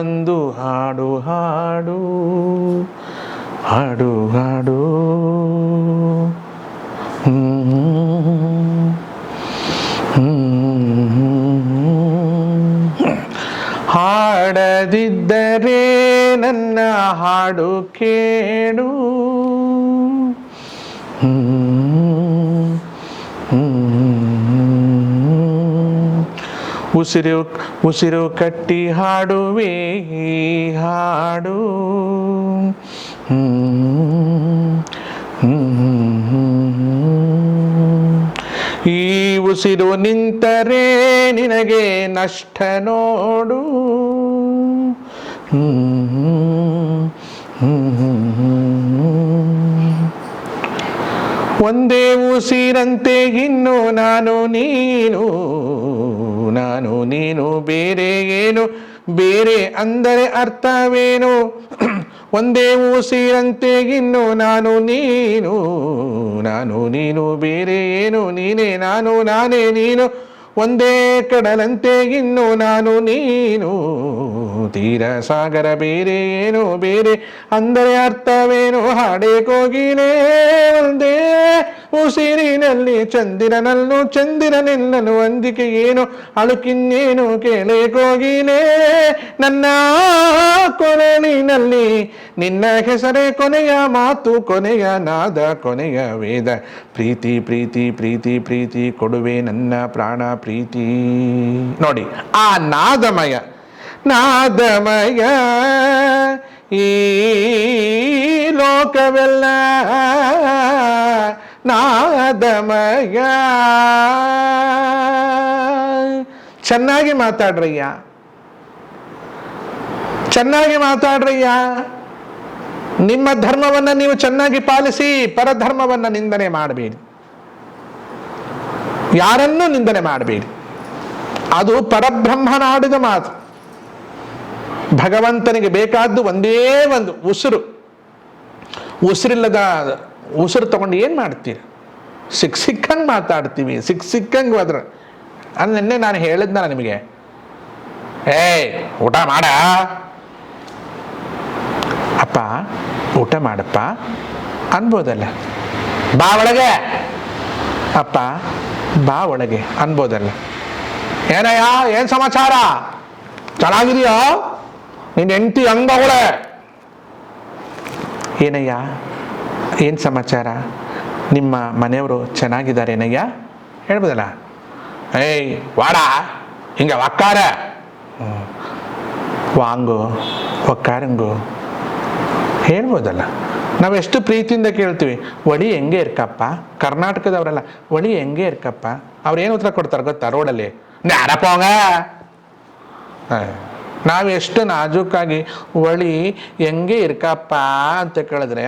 ಒಂದು ಹಾಡು ಹಾಡು ಹಾಡು ಹಾಡು ಹಾಡದಿದ್ದರೆ ನನ್ನ ಹಾಡು ಕೇಳು. ಉಸಿರು ಉಸಿರು ಕಟ್ಟಿ ಹಾಡುವೆ ಹಾಡು. ಈ ಉಸಿರು ನಿಂತರೆ ನಿನಗೆ ನಷ್ಟ ನೋಡು. ಒಂದೇ ಉಸಿರಂತೆ ಇನ್ನು ನಾನು ನೀನು ನಾನು ನೀನು ಬೇರೆ ಏನು ಬೇರೆ ಅಂದರೆ ಅರ್ಥವೇನು? ಒಂದೇ ಉಸಿರಂತೆ ಇನ್ನು ನಾನು ನೀನು ನಾನು ನೀನು ಬೇರೆ ಏನು ನೀನೇ ನಾನು ನಾನೇ ನೀನು. ಒಂದೇ ಕಡಲಂತೆ ಇನ್ನು ನಾನು ನೀನು ತೀರ ಸಾಗರ ಬೇರೆ ಏನು ಬೇರೆ ಅಂದರೆ ಅರ್ಥವೇನು? ಹಾಡೇ ಕೋಗಿಲೆ ಒಂದೇ ಉಸಿರಿನಲ್ಲಿ ಚಂದಿರನನ್ನು ಚಂದಿರನೆಲ್ಲನು ಅಂದಿಕೆ ಏನು ಅಳುಕಿನ್ನೇನು ಕೇಳೆ ಕೋಗಿಲೆ ನನ್ನ ಕೊನೆಯಲ್ಲಿ ನಿನ್ನ ಹೆಸರೇ ಕೊನೆಯ ಮಾತು ಕೊನೆಯ ನಾದ ಕೊನೆಯ ವೇದ. ಪ್ರೀತಿ ಪ್ರೀತಿ ಪ್ರೀತಿ ಪ್ರೀತಿ ಕೊಡುವೆ ನನ್ನ ಪ್ರಾಣ ಪ್ರೀತಿ. ನೋಡಿ ಆ ನಾದಮಯ ನಾದಮಯ ಈ ಲೋಕವೆಲ್ಲ ನಾದಮಯ. ಚೆನ್ನಾಗಿ ಮಾತಾಡ್ರಯ್ಯ, ಚೆನ್ನಾಗಿ ಮಾತಾಡ್ರಯ್ಯ. ನಿಮ್ಮ ಧರ್ಮವನ್ನ ನೀವು ಚೆನ್ನಾಗಿ ಪಾಲಿಸಿ, ಪರಧರ್ಮವನ್ನ ನಿಂದನೆ ಮಾಡಬೇಡಿ, ಯಾರನ್ನೂ ನಿಂದನೆ ಮಾಡಬೇಡಿ. ಅದು ಪರಬ್ರಹ್ಮನಾಡಿದ ಮಾತು. ಭಗವಂತನಿಗೆ ಬೇಕಾದ್ದು ಒಂದೇ ಒಂದು ಉಸಿರು. ಉಸಿರಿಲ್ಲದ ಉಸಿರು ತಗೊಂಡು ಏನು ಮಾಡ್ತೀರಿ? ಸಿಕ್ಕಂಗೆ ಮಾತಾಡ್ತೀವಿ, ಸಿಕ್ಕಂಗೆ ಹೋದ್ರೆ. ಅದು ನಿನ್ನೆ ನಾನು ಹೇಳಿದ್ನಲ್ಲ ನಿಮಗೆ, ಏಯ್ ಊಟ ಮಾಡ ಅಪ್ಪ, ಊಟ ಮಾಡಪ್ಪ ಅನ್ಬೋದಲ್ಲ. ಬಾ ಒಳಗೆ ಅಪ್ಪ, ಬಾ ಒಳಗೆ ಅನ್ಬೋದಲ್ಲ. ಏನಯ್ಯ, ಏನು ಸಮಾಚಾರ? ಚೆನ್ನಾಗಿದೆಯೋ? ನಿನ್ನ ಹೆಂಡತಿ ಹಂಗವಳೆ. ಏನಯ್ಯ, ಏನು ಸಮಾಚಾರ? ನಿಮ್ಮ ಮನೆಯವರು ಚೆನ್ನಾಗಿದ್ದಾರೇನಯ್ಯ ಹೇಳ್ಬೋದಲ್ಲ. ಏಯ್ ವಾಡ ಹಿಂಗೆ ಒಕ್ಕಾರ ವಾಂಗು ಒಕ್ಕಾರಂಗು ಹೇಳ್ಬೋದಲ್ಲ. ನಾವೆಷ್ಟು ಪ್ರೀತಿಯಿಂದ ಕೇಳ್ತೀವಿ, ಒಳಿ ಹೆಂಗೆ ಇರ್ಕಪ್ಪ. ಕರ್ನಾಟಕದವರೆಲ್ಲ ಒಳಿ ಹೆಂಗೆ ಇರ್ಕಪ್ಪ. ಅವ್ರು ಏನು ಉತ್ತರ ಕೊಡ್ತಾರೆ ಗೊತ್ತಾ? ರೋಡಲ್ಲಿ ನ್ಯಾರಪ್ಪೋಂಗ. ನಾವೆಷ್ಟು ನಾಜೂಕಾಗಿ ಒಳಿ ಹೆಂಗೆ ಇರ್ಕಪ್ಪ ಅಂತ ಕೇಳಿದ್ರೆ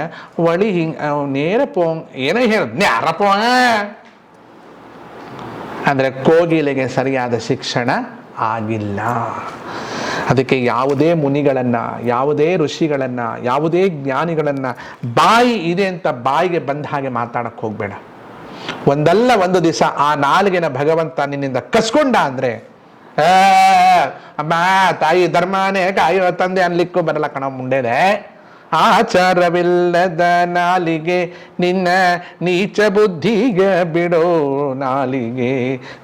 ಒಳಿ ಹಿಂಗೆ ನೇರ ಪೋಂಗ್ ಏನೋ ಹೇಳ ನ್ಯಾರಪ್ಪೋಂಗ ಅಂದರೆ ಕೋಗಿಲೆಗೆ ಸರಿಯಾದ ಶಿಕ್ಷಣ ಆಗಿಲ್ಲ. ಅದಕ್ಕೆ ಯಾವುದೇ ಮುನಿಗಳನ್ನು, ಯಾವುದೇ ಋಷಿಗಳನ್ನು, ಯಾವುದೇ ಜ್ಞಾನಿಗಳನ್ನು ಬಾಯಿ ಇದೆ ಅಂತ ಬಾಯಿಗೆ ಬಂದ ಹಾಗೆ ಮಾತಾಡಕ್ಕೆ ಹೋಗಬೇಡ. ಒಂದಲ್ಲ ಒಂದು ದಿವಸ ಆ ನಾಲಿಗೆನ ಭಗವಂತ ನಿನ್ನಿಂದ ಕಸ್ಕೊಂಡ ಅಂದರೆ ಅಮ್ಮ ತಾಯಿ ಧರ್ಮನೇ ಕಾಯೋ ತಂದೆ ಅನ್ಲಿಕ್ಕೂ ಬರಲ್ಲ ಕಣ ಮುಂಡೆದೆ. ಆಚಾರವಿಲ್ಲದ ನಾಲಿಗೆ ನಿನ್ನ ನೀಚ ಬುದ್ಧಿಗೆ ಬಿಡೋ ನಾಲಿಗೆ.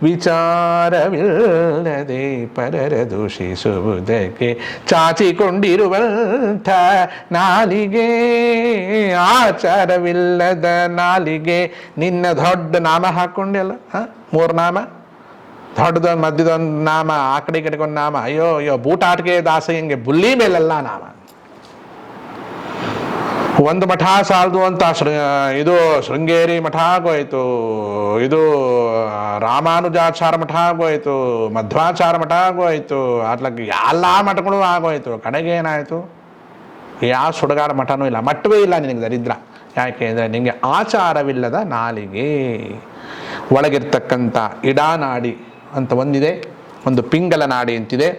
ವಿಚಾರವಿಲ್ಲದೆ ಪರರ ದೂಷಿಸುವುದಕ್ಕೆ ಚಾಚಿಕೊಂಡಿರುವಂಥ ನಾಲಿಗೆ. ಆಚಾರವಿಲ್ಲದ ನಾಲಿಗೆ ನಿನ್ನ ದೊಡ್ಡ ನಾಮ ಹಾಕ್ಕೊಂಡೆಲ್ಲ, 3 ನಾಮ, ದೊಡ್ಡದೊಂದು ಮಧ್ಯದೊಂದು ನಾಮ, ಆ ಕಡೆ ಈ ಕಡೆಗೊಂದು ನಾಮ. ಅಯ್ಯೋ ಅಯ್ಯೋ ಬೂಟ ಆಟಿಕೆ ದಾಸ ಹಿಂಗೆ ಬುಲ್ಲಿ ಮೇಲೆಲ್ಲ ನಾಮ. ಒಂದು ಮಠ ಸಾಲದು ಅಂತ ಇದು ಶೃಂಗೇರಿ ಮಠ ಆಗೋಯ್ತು, ಇದು ರಾಮಾನುಜಾಚಾರ ಮಠ ಆಗೋಯ್ತು, ಮಧ್ವಾಚಾರ ಮಠ ಆಗೋಯ್ತು, ಅಟ್ಲಕ್ಕೆ ಎಲ್ಲ ಮಠಗಳು ಆಗೋಯ್ತು. ಕಡೆಗೆ ಏನಾಯಿತು? ಯಾವ ಸುಡಗಾಡ ಮಠನೂ ಇಲ್ಲ, ಮಠವೇ ಇಲ್ಲ ನಿನಗೆ ದರಿದ್ರ. ಯಾಕೆ ಅಂದರೆ ನಿನಗೆ ಆಚಾರವಿಲ್ಲದ ನಾಲಿಗೆ. ಒಳಗಿರ್ತಕ್ಕಂಥ ಇಡಾನಾಡಿ ಅಂತ ಒಂದಿದೆ, ಒಂದು ಪಿಂಗಲ ನಾಡಿ ಅಂತಿದೆ.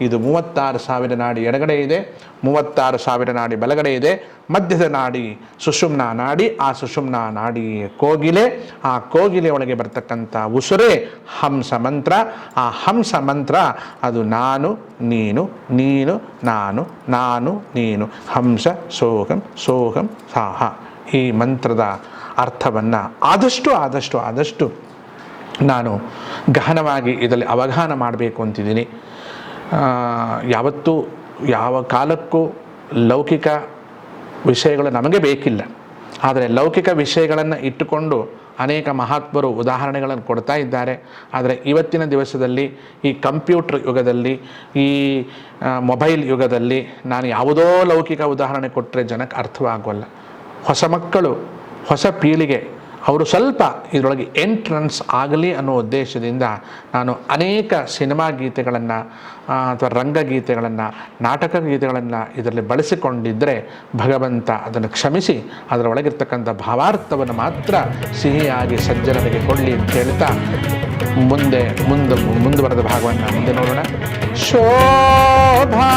ಇದು 36,000 ನಾಡಿ ಎಡಗಡೆ ಇದೆ, 36,000 ನಾಡಿ ಬಲಗಡೆ ಇದೆ. ಮಧ್ಯದ ನಾಡಿ ಸುಷುಮ್ನಾ ನಾಡಿ. ಆ ಸುಷುಮ್ನಾ ನಾಡಿ ಕೋಗಿಲೆ. ಆ ಕೋಗಿಲೆ ಒಳಗೆ ಬರ್ತಕ್ಕಂಥ ಉಸುರೇ ಹಂಸ ಮಂತ್ರ. ಆ ಹಂಸ ಮಂತ್ರ ಅದು ನಾನು ನೀನು, ನೀನು ನಾನು, ನಾನು ನೀನು, ಹಂಸ ಸೋಹಂ ಸೋಹಂ ಸಾಹ. ಈ ಮಂತ್ರದ ಅರ್ಥವನ್ನು ಆದಷ್ಟು ನಾನು ಗಹನವಾಗಿ ಇದರಲ್ಲಿ ಅವಗಾಹನ ಮಾಡಬೇಕು ಅಂತಿದ್ದೀನಿ. ಯಾವತ್ತೂ ಯಾವ ಕಾಲಕ್ಕೂ ಲೌಕಿಕ ವಿಷಯಗಳು ನಮಗೆ ಬೇಕಿಲ್ಲ. ಆದರೆ ಲೌಕಿಕ ವಿಷಯಗಳನ್ನು ಇಟ್ಟುಕೊಂಡು ಅನೇಕ ಮಹಾತ್ಮರು ಉದಾಹರಣೆಗಳನ್ನು ಕೊಡ್ತಾ ಇದ್ದಾರೆ. ಆದರೆ ಇವತ್ತಿನ ದಿವಸದಲ್ಲಿ ಈ ಕಂಪ್ಯೂಟರ್ ಯುಗದಲ್ಲಿ, ಈ ಮೊಬೈಲ್ ಯುಗದಲ್ಲಿ ನಾನು ಯಾವುದೋ ಲೌಕಿಕ ಉದಾಹರಣೆ ಕೊಟ್ಟರೆ ಜನಕ್ಕೆ ಅರ್ಥವಾಗೋಲ್ಲ. ಹೊಸ ಮಕ್ಕಳು, ಹೊಸ ಪೀಳಿಗೆ ಅವರು ಸ್ವಲ್ಪ ಇದರೊಳಗೆ ಎಂಟ್ರನ್ಸ್ ಆಗಲಿ ಅನ್ನೋ ಉದ್ದೇಶದಿಂದ ನಾನು ಅನೇಕ ಸಿನಿಮಾ ಗೀತೆಗಳನ್ನು ಅಥವಾ ರಂಗಗೀತೆಗಳನ್ನು, ನಾಟಕ ಗೀತೆಗಳನ್ನು ಇದರಲ್ಲಿ ಬಳಸಿಕೊಂಡಿದ್ದರೆ ಭಗವಂತ ಅದನ್ನು ಕ್ಷಮಿಸಿ ಅದರ ಒಳಗಿರ್ತಕ್ಕಂಥ ಭಾವಾರ್ಥವನ್ನು ಮಾತ್ರ ಸಿಹಿಯಾಗಿ ಸಜ್ಜನರಿಗೆ ಕೊಡಲಿ ಅಂತ ಹೇಳ್ತಾ ಮುಂದುವರೆದ ಭಾಗವನ್ನು ಮುಂದೆ ನೋಡೋಣ. ಶೋಭಾ